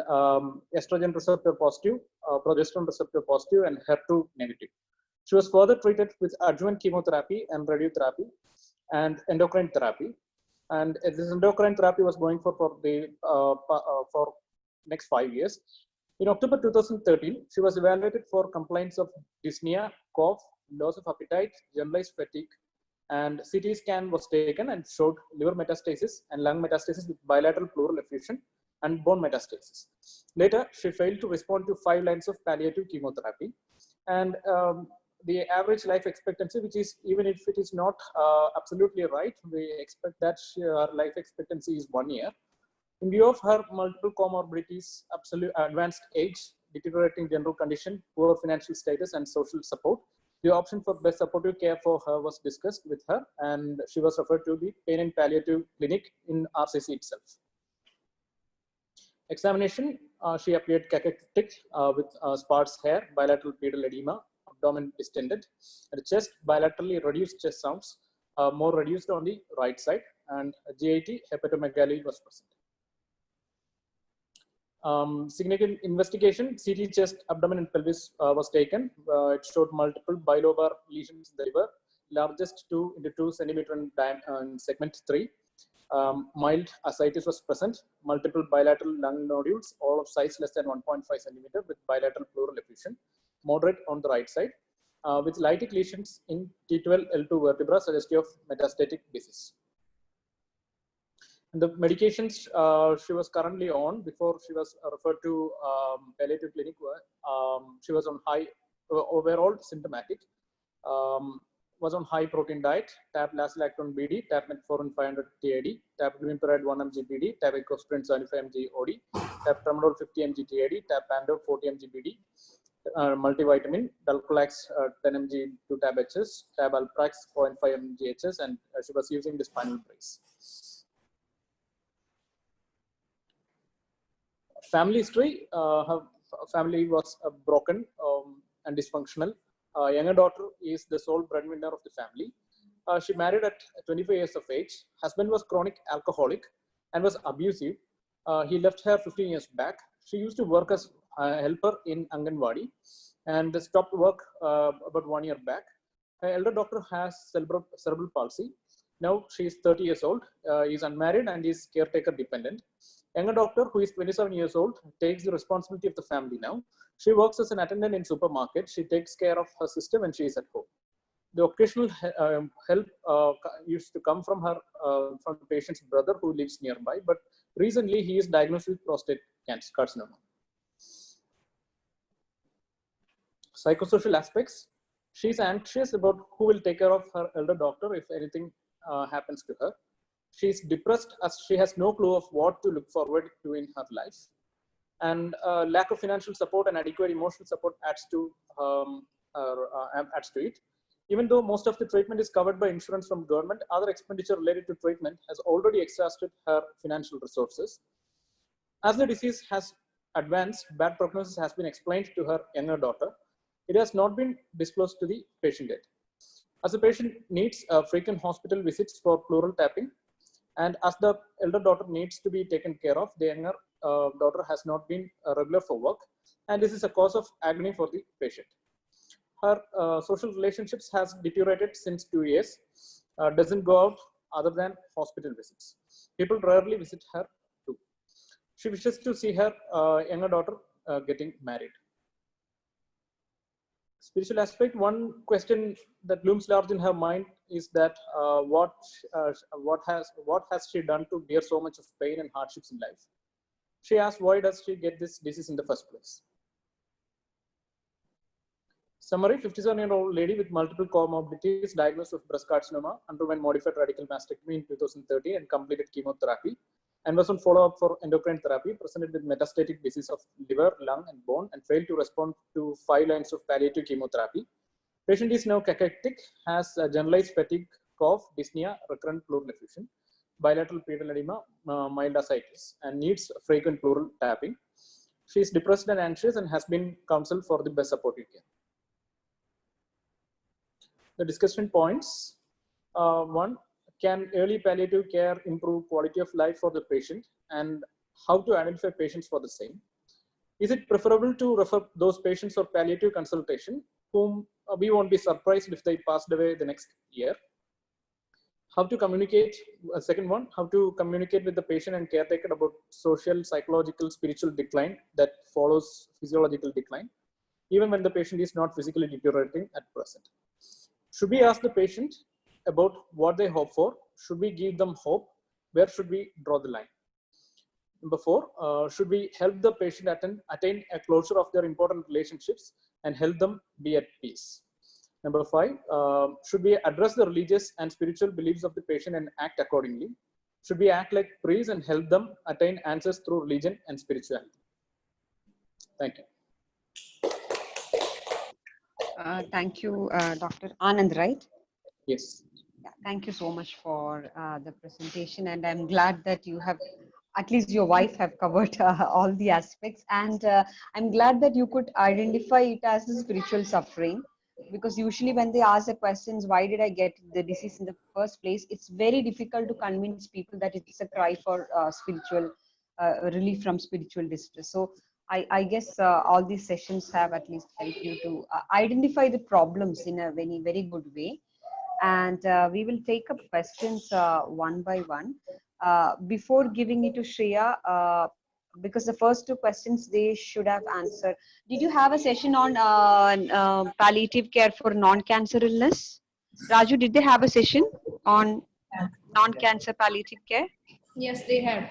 estrogen receptor positive, progesterone receptor positive, and HER2 negative. She was further treated with adjuvant chemotherapy and radiotherapy and endocrine therapy. And this endocrine therapy was going for next 5 years. In October 2013, she was evaluated for complaints of dyspnea, cough, loss of appetite, generalized fatigue, and CT scan was taken and showed liver metastasis and lung metastasis with bilateral pleural effusion and bone metastasis. Later, she failed to respond to 5 lines of palliative chemotherapy. And the average life expectancy, which is, even if it is not absolutely right, we expect that her life expectancy is 1 year. In view of her multiple comorbidities, absolute advanced age, deteriorating general condition, poor financial status, and social support, The option for best supportive care for her was discussed with her, and she was referred to the pain and palliative clinic in RCC itself. Examination, she appeared cachectic with sparse hair, bilateral pedal edema, abdomen distended, and chest bilaterally reduced chest sounds, more reduced on the right side, and GIT hepatomegaly was present. Significant investigation, CT chest, abdomen, and pelvis was taken. It showed multiple bilobar lesions in the liver, largest 2 into 2 centimeter in segment 3. Mild ascites was present, multiple bilateral lung nodules, all of size less than 1.5 centimeter with bilateral pleural effusion, moderate on the right side, with lytic lesions in T12, L2 vertebra suggestive of metastatic disease. And the medications she was currently on before she was referred to palliative clinic, she was on high, overall symptomatic, was on high protein diet, tab lactone BD, tab metformin 500 TID, tab glimepiride 1 mg BD, tab icosapent 75 mg OD, tab tramadol 50 mg TID, tab Pando 40 mg BD, multivitamin, Dulcolax 10 mg 2 tab HS, tab Alprax 0.5 mg HS, and she was using the spinal brace. Family history, her family was broken and dysfunctional. Younger daughter is the sole breadwinner of the family. She married at 25 years of age. Husband was chronic alcoholic and was abusive. He left her 15 years back. She used to work as a helper in Anganwadi and stopped work about 1 year back. Her elder daughter has cerebral palsy. Now she is 30 years old, is unmarried and is caretaker dependent. Younger daughter, who is 27 years old, takes the responsibility of the family now. She works as an attendant in supermarket. She takes care of her sister when she is at home. The occasional help used to come from her, from the patient's brother who lives nearby. But recently, he is diagnosed with prostate cancer carcinoma. Psychosocial aspects. She is anxious about who will take care of her elder daughter if anything happens to her. She is depressed as she has no clue of what to look forward to in her life. And lack of financial support and adequate emotional support adds to it. Even though most of the treatment is covered by insurance from government, other expenditure related to treatment has already exhausted her financial resources. As the disease has advanced, bad prognosis has been explained to her younger daughter. It has not been disclosed to the patient yet. As the patient needs frequent hospital visits for pleural tapping, and as the elder daughter needs to be taken care of, the younger daughter has not been regular for work, and this is a cause of agony for the patient. Her social relationships has deteriorated since 2 years, doesn't go out other than hospital visits. People rarely visit her too. She wishes to see her younger daughter getting married. Spiritual aspect, one question that looms large in her mind is that what has she done to bear so much of pain and hardships in life? She asks, why does she get this disease in the first place? Summary, 57-year-old lady with multiple comorbidities diagnosed with breast carcinoma, underwent modified radical mastectomy in 2013 and completed chemotherapy, and was on follow-up for endocrine therapy, presented with metastatic disease of liver, lung, and bone, and failed to respond to 5 lines of palliative chemotherapy. Patient is now cachectic, has generalized fatigue, cough, dyspnea, recurrent pleural effusion, bilateral pedal edema, mild ascites, and needs frequent pleural tapping. She is depressed and anxious and has been counseled for the best supportive care. The discussion points. One, can early palliative care improve quality of life for the patient, and how to identify patients for the same? Is it preferable to refer those patients for palliative consultation whom we won't be surprised if they passed away the next year? How to communicate, second one, how to communicate with the patient and caretaker about social, psychological, spiritual decline that follows physiological decline, even when the patient is not physically deteriorating at present. Should we ask the patient about what they hope for? Should we give them hope? Where should we draw the line? Number 4, should we help the patient attain a closure of their important relationships and help them be at peace? Number 5, should we address the religious and spiritual beliefs of the patient and act accordingly? Should we act like priests and help them attain answers through religion and spirituality? Thank you. Thank you, Dr. Anand, right? Yes. Yeah, thank you so much for the presentation, and I'm glad that you have, at least your wife have covered all the aspects, and I'm glad that you could identify it as a spiritual suffering, because usually when they ask the questions, why did I get the disease in the first place, it's very difficult to convince people that it's a cry for spiritual relief from spiritual distress. So I guess all these sessions have at least helped you to identify the problems in a very, very good way, and we will take up questions one by one. Before giving it to Shreya, because the first two questions they should have answered. Did you have a session on palliative care for non-cancer illness? Raju, did they have a session on non-cancer palliative care? Yes, they had.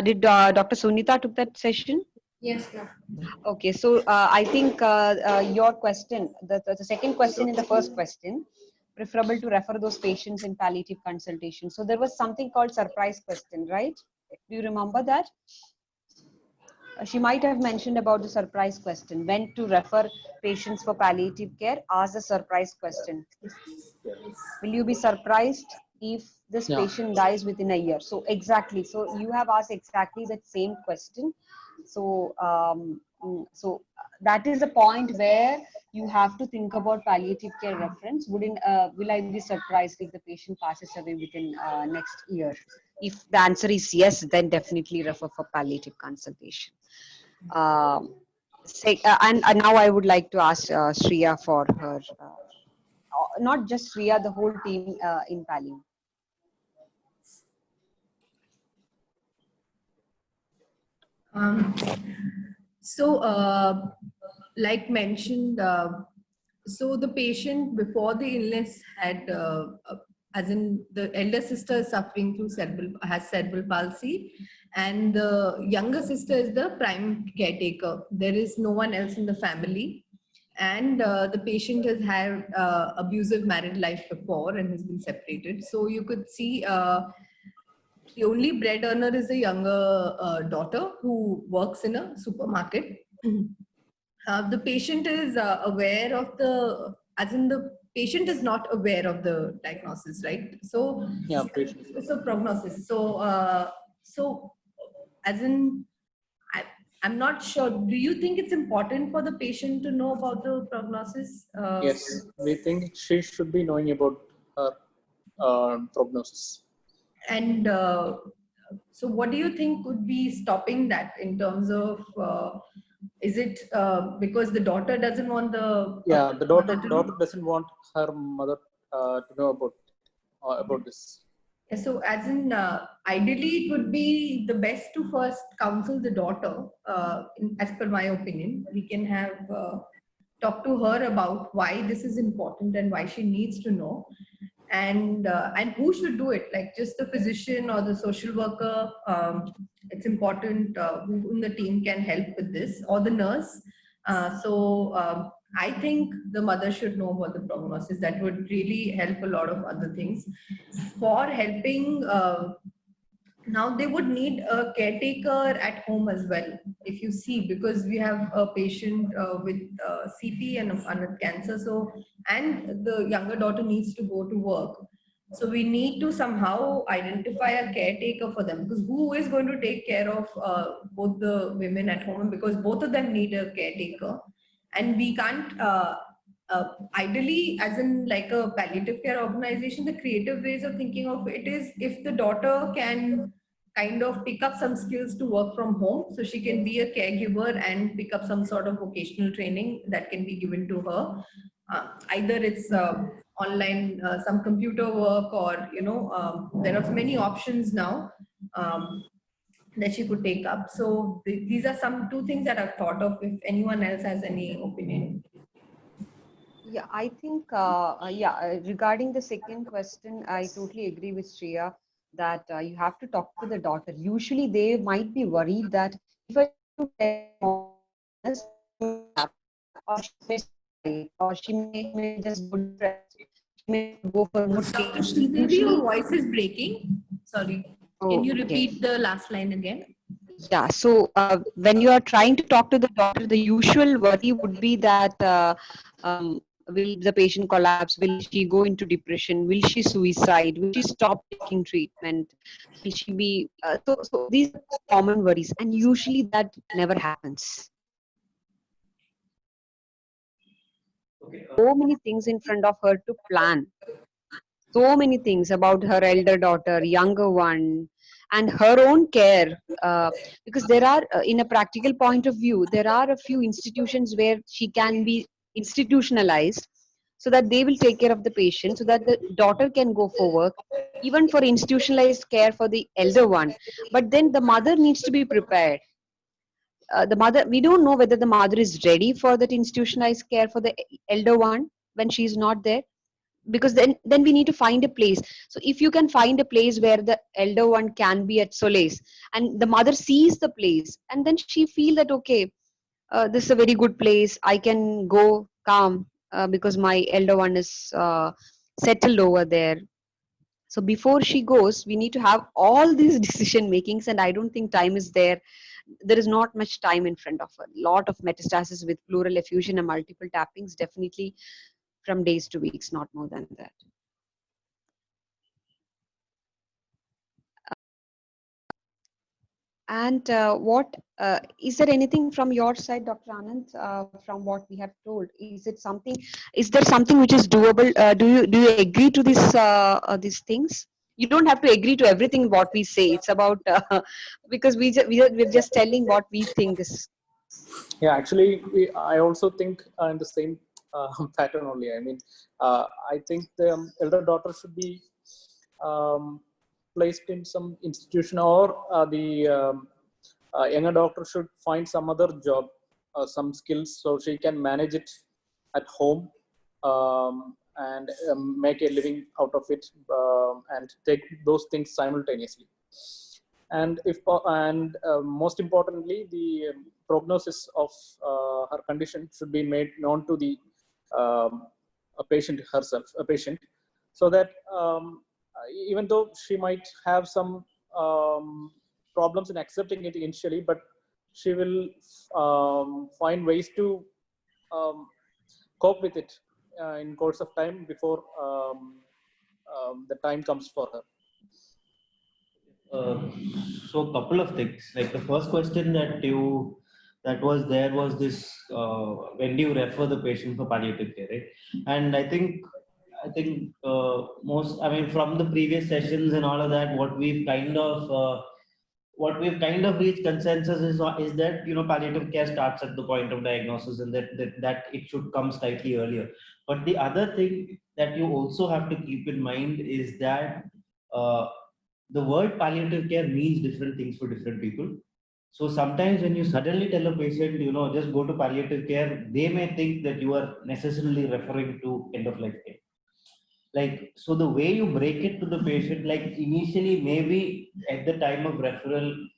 Did Dr. Sunita took that session? Yes, ma'am. Okay, so I think your question, the second question in the first question, preferable to refer those patients in palliative consultation. So there was something called surprise question, right? Do you remember that? She might have mentioned about the surprise question. When to refer patients for palliative care, ask the surprise question. Will you be surprised if this Yeah. patient dies within a year? So exactly. So you have asked exactly that same question. So that is the point where you have to think about palliative care reference. Will I be surprised if the patient passes away within next year? If the answer is yes, then definitely refer for palliative consultation. And now I would like to ask Shreya for her, not just Shreya, the whole team in Pallium. Um, like mentioned, so the patient before the illness had, as in the elder sister is suffering through has cerebral palsy, and the younger sister is the prime caretaker. There is no one else in the family, and the patient has had abusive married life before and has been separated. So you could see. The only bread earner is the younger daughter who works in a supermarket. The patient is aware of the, as in the patient is not aware of the diagnosis, right? So, Yeah, patient. so prognosis. So as in, I, I'm not sure. Do you think it's important for the patient to know about the prognosis? Yes, we think she should be knowing about her prognosis. And so, what do you think could be stopping that in terms of? Is it because the daughter doesn't want the Yeah, the mother to daughter know? doesn't want her mother to know about this. So, as in, ideally, it would be the best to first counsel the daughter. As per my opinion, we can have talk to her about why this is important and why she needs to know, and who should do it. Like just the physician or the social worker. It's important who in the team can help with this, or the nurse. I think the mother should know about the prognosis. That would really help a lot of other things for helping. Now they would need a caretaker at home as well, if you see, because we have a patient with CP and with cancer. So, and the younger daughter needs to go to work. So we need to somehow identify a caretaker for them, because who is going to take care of both the women at home, because both of them need a caretaker, and we can't. Ideally, as in like a palliative care organization, the creative ways of thinking of it is if the daughter can kind of pick up some skills to work from home, so she can be a caregiver and pick up some sort of vocational training that can be given to her. Either it's online, some computer work, or there are many options now that she could take up. So these are some two things that I've thought of. If anyone else has any opinion. Yeah, I think, regarding the second question, I totally agree with Shreya that you have to talk to the daughter. Usually they might be worried that if I do test, or she may just go depressed, she may go for mood Dr. change. Sridevi, your Usually, voice is breaking. Sorry. Can you okay. repeat the last line again? Yeah, so when you are trying to talk to the doctor, the usual worry would be that Will the patient collapse? Will she go into depression? Will she suicide? Will she stop taking treatment? Will she be so these are common worries, and usually that never happens. Okay. So many things in front of her to plan, so many things about her elder daughter, younger one, and her own care. Because there are, in a practical point of view, there are a few institutions where she can be institutionalized so that they will take care of the patient, so that the daughter can go for work, even for institutionalized care for the elder one. But then the mother needs to be prepared. The mother, we don't know whether the mother is ready for that institutionalized care for the elder one when she's not there, because then we need to find a place. So if you can find a place where the elder one can be at solace, and the mother sees the place, and then she feel that, okay, this is a very good place, I can go calm, because my elder one is settled over there. So before she goes, we need to have all these decision makings, and I don't think time is there. There is not much time in front of her. Lot of metastasis with pleural effusion and multiple tappings, definitely from days to weeks, not more than that. And what is there anything from your side, Dr. Anand, from what we have told? Is it something? Is there something which is doable? Do you agree to this these things? You don't have to agree to everything what we say. It's about because we're just telling what we think is. Yeah, actually, I also think in the same pattern only. I mean, I think the elder daughter should be um, placed in some institution, or the younger doctor should find some other job, some skills, so she can manage it at home, and make a living out of it, and take those things simultaneously. And if and most importantly, the prognosis of her condition should be made known to the a patient herself, a patient, so that even though she might have some problems in accepting it initially, but she will find ways to um, cope with it in course of time before the time comes for her. Uh, so couple of things. Like the first question that was there was this: when do you refer the patient for palliative care, right? And I think most. I mean, from the previous sessions and all of that, what we've kind of reached consensus is that palliative care starts at the point of diagnosis, and that it should come slightly earlier. But the other thing that you also have to keep in mind is that. Uh, the word palliative care means different things for different people. So sometimes when you suddenly tell a patient, just go to palliative care, they may think that you are necessarily referring to end of life care. Like, so the way you break it to the patient, like initially, maybe at the time of referral,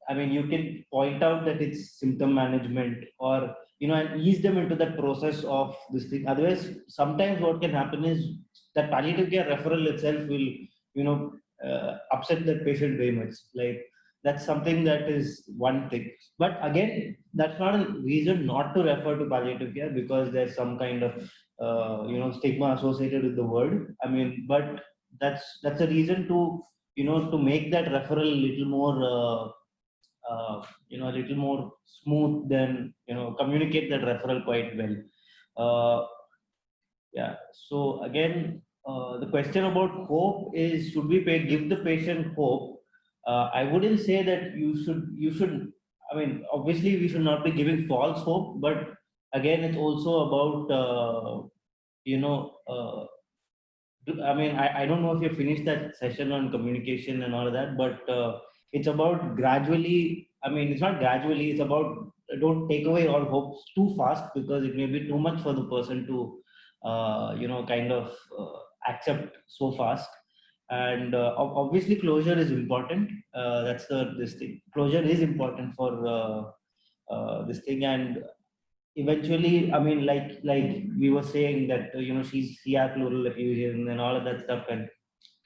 I mean, you can point out that it's symptom management, or, and ease them into that process of this thing. Otherwise, sometimes what can happen is that palliative care referral itself will, upset that patient very much. Like, that's something that is one thing. But again, that's not a reason not to refer to palliative care, because there's some kind of, stigma associated with the word. I mean, but that's a reason to, to make that referral a little more. A little more smooth, then communicate that referral quite well. uh, yeah, so again, the question about hope is, should we give the patient hope? I wouldn't say that you should, I mean, obviously we should not be giving false hope, but again, it's also about you know uh, I mean, I don't know if you finished that session on communication and all of that, but it's about gradually. I mean, it's not gradually. It's about, don't take away all hopes too fast, because it may be too much for the person to, kind of accept so fast. And obviously, closure is important. That's this thing. Closure is important for this thing, and eventually, I mean, like we were saying that she has pleural effusion and all of that stuff, and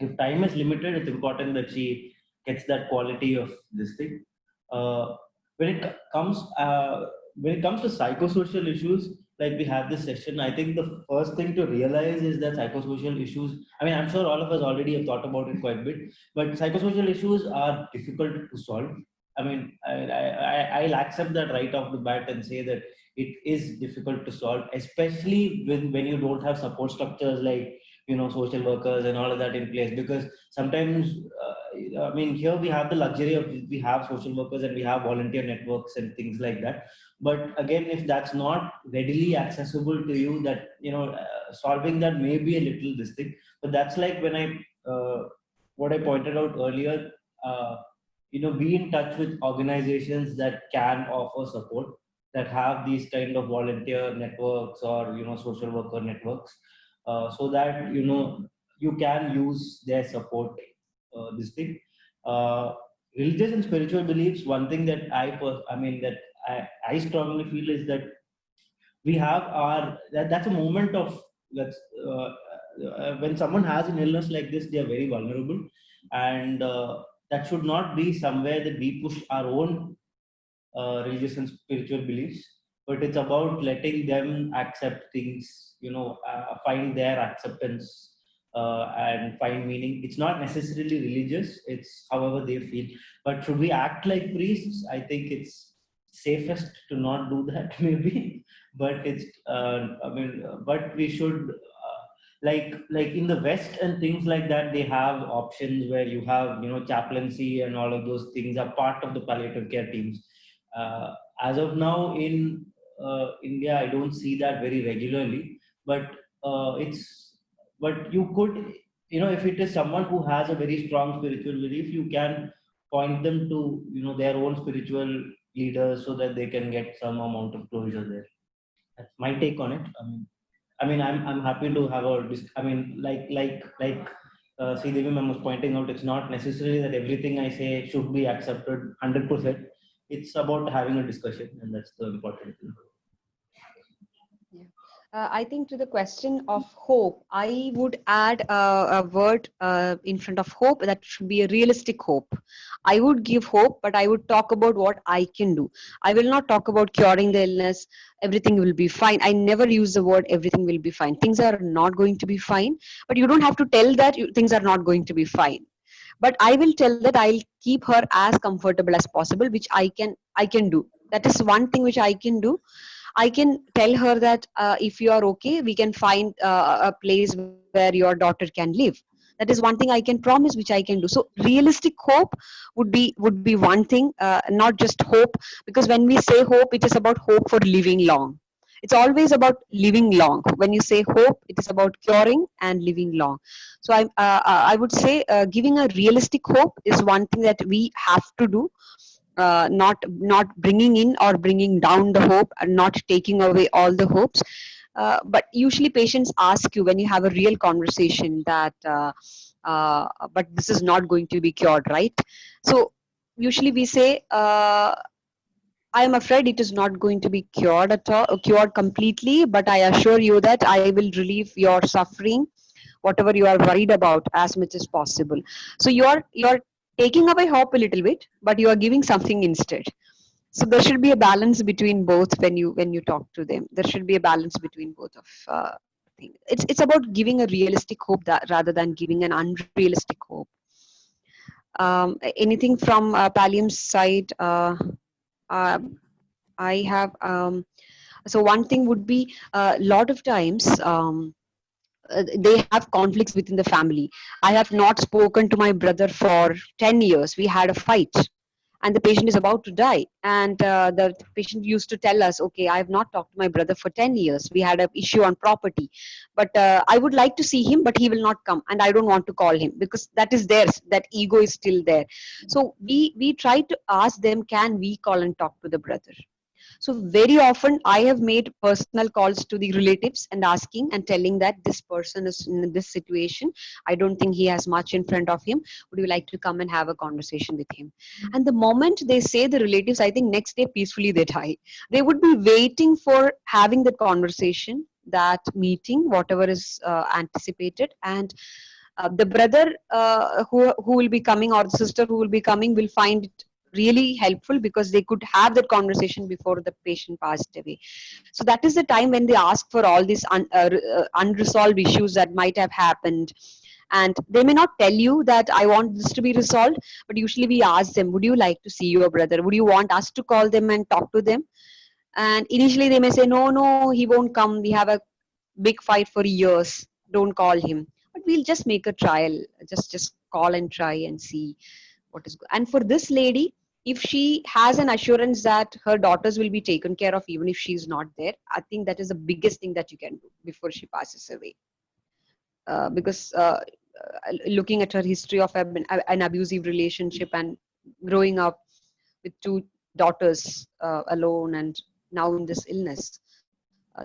if time is limited, it's important that she gets that quality of this thing. uh, when it comes to psychosocial issues, like we have this session, I think the first thing to realize is that psychosocial issues, I mean, I'm sure all of us already have thought about it quite a bit, but psychosocial issues are difficult to solve. I mean, I'll accept that right off the bat and say that it is difficult to solve, especially when you don't have support structures like, social workers and all of that in place. Because sometimes, I mean, here we have the luxury of, we have social workers and we have volunteer networks and things like that. But again, if that's not readily accessible to you, that, solving that may be a little this thing. But that's like when what I pointed out earlier, uh, be in touch with organizations that can offer support, that have these kind of volunteer networks or, social worker networks, so that, you can use their support, this thing. Uh, Religious and spiritual beliefs, one thing that I mean, that I strongly feel is that we have that's a moment of, that's when someone has an illness like this, they are very vulnerable. And that should not be somewhere that we push our own religious and spiritual beliefs, but it's about letting them accept things, find their acceptance, and find meaning. It's not necessarily religious, it's however they feel. But should we act like priests? I think it's safest to not do that, maybe. But but we should. Like in the West and things like that, they have options where you have, chaplaincy and all of those things are part of the palliative care teams. As of now in India, I don't see that very regularly, but it's but you could, if it is someone who has a very strong spiritual belief, you can point them to, their own spiritual leaders so that they can get some amount of closure there. That's my take on it. I'm happy to have I mean, Devi ma'am was pointing out, it's not necessarily that everything I say should be accepted 100%. It's about having a discussion, and that's the important thing. I think to the question of hope, I would add a word in front of hope, that should be a realistic hope. I would give hope, but I would talk about what I can do. I will not talk about curing the illness, everything will be fine. I never use the word everything will be fine. Things are not going to be fine, but you don't have to tell that things are not going to be fine. But I will tell that I'll keep her as comfortable as possible, which I can do. That is one thing which I can do. I can tell her that if you are okay, we can find a place where your daughter can live. That is one thing I can promise, which I can do. So realistic hope would be one thing, not just hope, because when we say hope, it is about hope for living long. It's always about living long. When you say hope, it is about curing and living long. So I would say giving a realistic hope is one thing that we have to do, not bringing in or bringing down the hope, and not taking away all the hopes. But usually patients ask you when you have a real conversation that but this is not going to be cured, right? So usually we say, I am afraid it is not going to be cured at all, cured completely, but I assure you that I will relieve your suffering, whatever you are worried about, as much as possible. So you're taking away hope a little bit, but you are giving something instead. So there should be a balance between both when you talk to them. There should be a balance between both of things. It's about giving a realistic hope that rather than giving an unrealistic hope. Anything from Pallium's side? Uh, I have so one thing would be a lot of times. They have conflicts within the family. I have not spoken to my brother for 10 years. We had a fight and the patient is about to die. And the patient used to tell us, okay, I have not talked to my brother for 10 years. We had an issue on property, but I would like to see him, but he will not come. And I don't want to call him because that is theirs. That ego is still there. So we try to ask them, can we call and talk to the brother? So very often I have made personal calls to the relatives and asking and telling that this person is in this situation. I don't think he has much in front of him. Would you like to come and have a conversation with him? And the moment they say, the relatives, I think next day peacefully they die. They would be waiting for having that conversation, that meeting, whatever is anticipated. And the brother who will be coming, or the sister who will be coming, will find it really helpful because they could have that conversation before the patient passed away. So that is the time when they ask for all these unresolved issues that might have happened. And they may not tell you that I want this to be resolved, but usually we ask them, would you like to see your brother? Would you want us to call them and talk to them? And initially they may say, no, no, he won't come. We have a big fight for years. Don't call him. But we'll just make a trial. Just call and try and see what is good. And for this lady, if she has an assurance that her daughters will be taken care of even if she's not there, I think that is the biggest thing that you can do before she passes away. Because looking at her history of an abusive relationship and growing up with two daughters alone and now in this illness,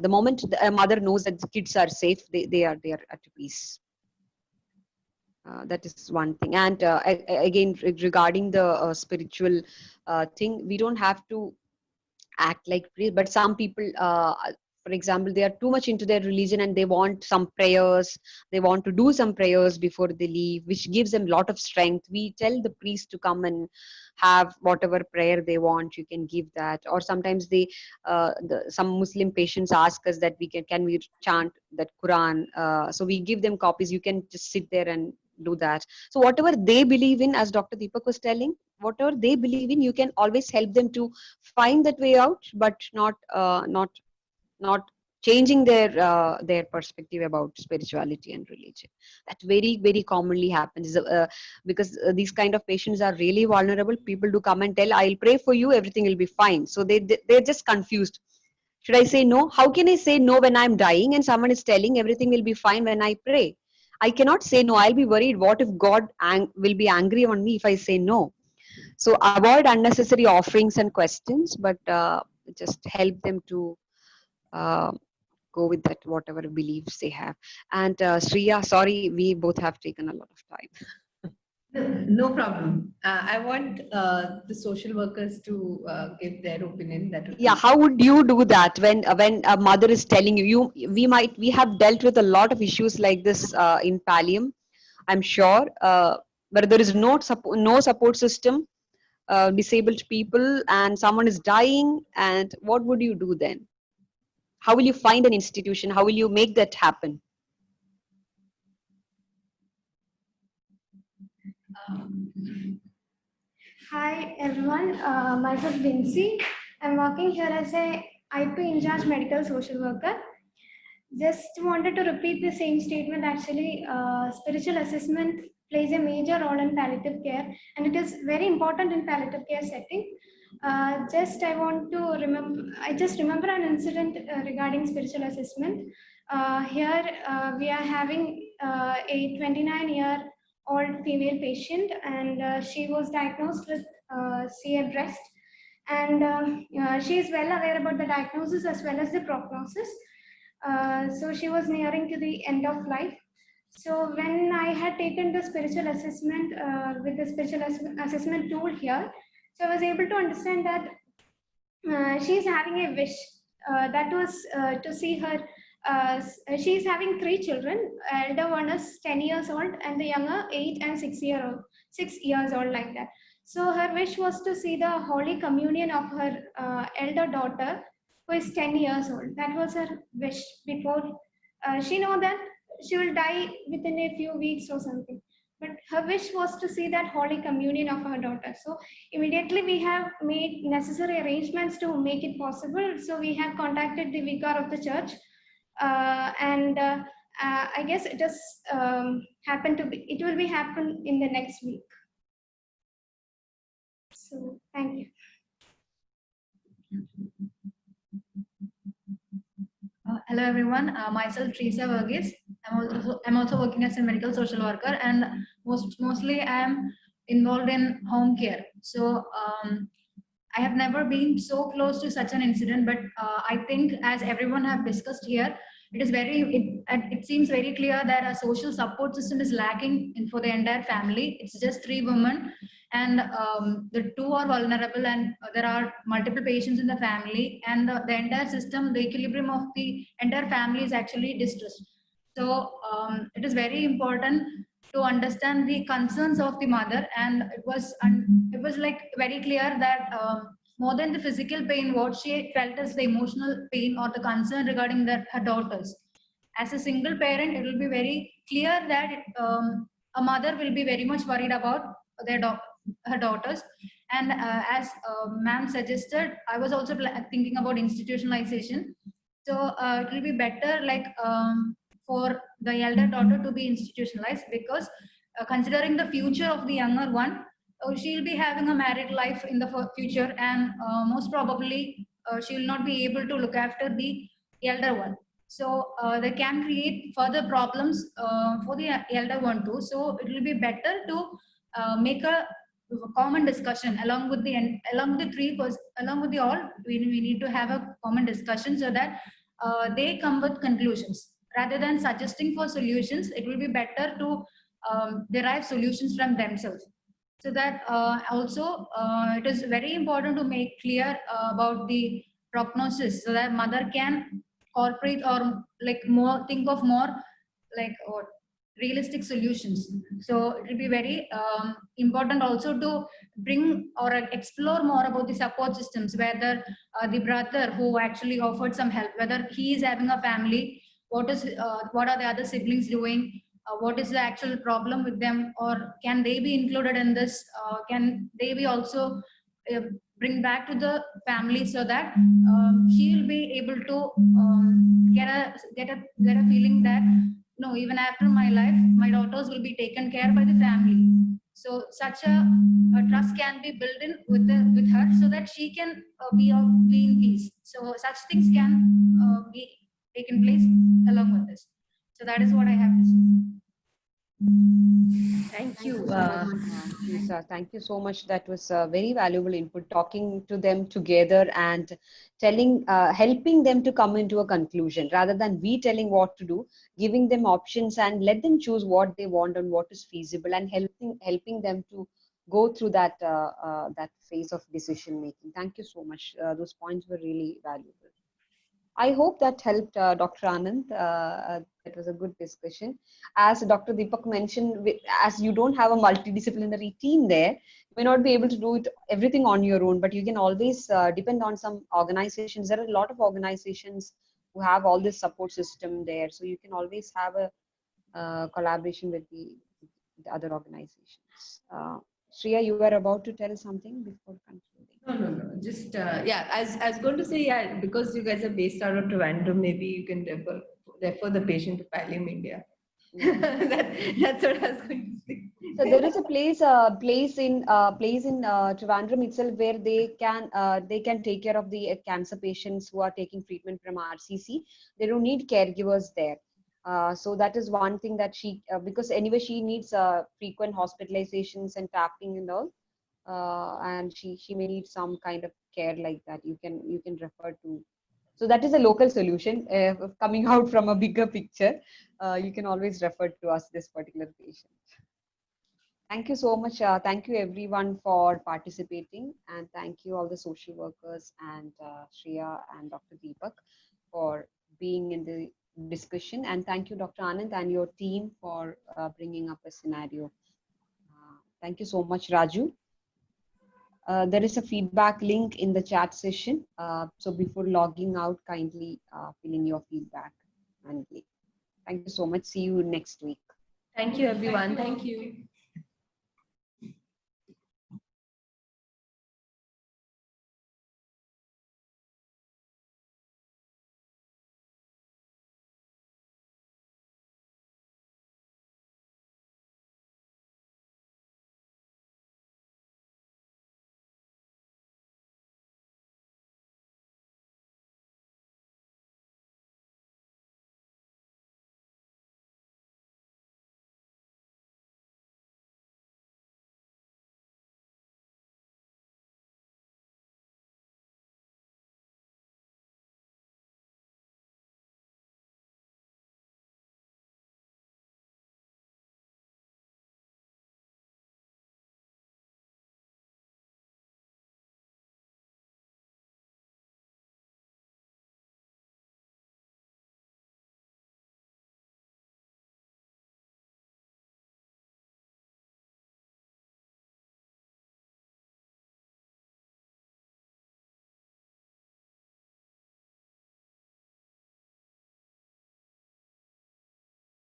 the moment a mother knows that the kids are safe, they are at peace. That is one thing. And again, regarding the spiritual thing, we don't have to act like priest, but some people, for example, they are too much into their religion and they want some prayers. They want to do some prayers before they leave, which gives them a lot of strength. We tell the priest to come and have whatever prayer they want. You can give that. Or sometimes some Muslim patients ask us that can we chant that Quran? So we give them copies. You can just sit there and do that. So whatever they believe in, as Dr. Deepak was telling, whatever they believe in, you can always help them to find that way out, but not changing their perspective about spirituality and religion. That very commonly happens because these kind of patients are really vulnerable. People do come and tell, I'll pray for you, everything will be fine. So they're just confused. Should I say no? How can I say no when I'm dying and someone is telling everything will be fine when I pray? I cannot say no. I'll be worried. What if God will be angry on me if I say no? So avoid unnecessary offerings and questions, but just help them to uh, go with that, whatever beliefs they have. And Shreya, sorry, we both have taken a lot of time. No problem. I want the social workers to give their opinion. That would Yeah, be. how would you do that when a mother is telling you, we have dealt with a lot of issues like this in Pallium, I'm sure, where there is no support system, disabled people, and someone is dying, and what would you do then? How will you find an institution? How will you make that happen? Hi everyone, myself Vincy. I'm working here as a IP in charge medical social worker. Just wanted to repeat the same statement. Actually, spiritual assessment plays a major role in palliative care, and it is very important in palliative care setting. I just remember an incident regarding spiritual assessment. Here we are having a 29-year-old female patient, and she was diagnosed with CA breast, and she is well aware about the diagnosis as well as the prognosis. So she was nearing to the end of life. So when I had taken the spiritual assessment with the spiritual assessment tool here, so I was able to understand that she's having a wish. That was to see her. She's having 3 children. Elder one is 10 years old, and the younger 8 and 6 year old, 6 years old, like that. So her wish was to see the Holy Communion of her elder daughter, who is 10 years old. That was her wish before she know that she will die within a few weeks or something. But her wish was to see that Holy Communion of her daughter. So immediately we have made necessary arrangements to make it possible. So we have contacted the vicar of the church, and I guess it has it will be happen in the next week. So thank you. Hello everyone, myself Teresa Verghese. I'm also working as a medical social worker, and mostly I am involved in home care. So I have never been so close to such an incident, but I think as everyone have discussed here, it seems very clear that a social support system is lacking for the entire family. It's just 3 women, and the 2 are vulnerable, and there are multiple patients in the family, and the entire system, the equilibrium of the entire family is actually distressed. So it is very important to understand the concerns of the mother, and it was like very clear that more than the physical pain, what she felt is the emotional pain or the concern regarding her daughters. As a single parent, it will be very clear that a mother will be very much worried about her daughters. And as ma'am suggested, I was also thinking about institutionalization. So it will be better like for the elder daughter to be institutionalized, because considering the future of the younger one, she'll be having a married life in the future, and most probably she will not be able to look after the elder one. So they can create further problems for the elder one too. So it will be better to make a common discussion along with the along with the all. We need to have a common discussion so that they come with conclusions rather than suggesting for solutions. It will be better to derive solutions from themselves. So that also it is very important to make clear about the prognosis, so that mother can incorporate or like more think of more like or realistic solutions. So it will be very important also to bring or explore more about the support systems, whether the brother who actually offered some help, whether he is having a family, what are the other siblings doing, what is the actual problem with them, or can they be included in this, can they be also bring back to the family, so that she will be able to get a feeling that no, even after my life, my daughters will be taken care by the family. So such a trust can be built in with her, so that she can be in peace. So such things can be taken place along with this. So that is what I have to say. Thank you. Lisa, thank you so much. That was very valuable input, talking to them together and helping them to come into a conclusion rather than we telling what to do, giving them options and let them choose what they want and what is feasible, and helping them to go through that phase of decision making. Thank you so much. Those points were really valuable. I hope that helped Dr. Anand. It was a good discussion. As Dr. Deepak mentioned, as you don't have a multidisciplinary team there, you may not be able to do it everything on your own, but you can always depend on some organizations. There are a lot of organizations who have all this support system there. So you can always have a collaboration with the other organizations. Shreya, you were about to tell something before concluding. No. Just yeah, I was going to say, yeah, because you guys are based out of Trivandrum, maybe you can refer the patient to Pallium India. That's what I was going to say. So there is a place in Trivandrum itself where they can take care of the cancer patients who are taking treatment from RCC. They don't need caregivers there. So that is one thing that she, because anyway she needs frequent hospitalizations and tapping and all, and she may need some kind of care like that. You can refer to. So that is a local solution. Coming out from a bigger picture, you can always refer to us this particular patient. Thank you so much. Thank you everyone for participating, and thank you all the social workers and Shreya and Dr. Deepak for being in the discussion, and thank you Dr. Anand and your team for bringing up a scenario. Thank you so much, Raju. There is a feedback link in the chat session. So before logging out, kindly fill in your feedback manually. Thank you so much. See you next week. Thank you, everyone. Thank you.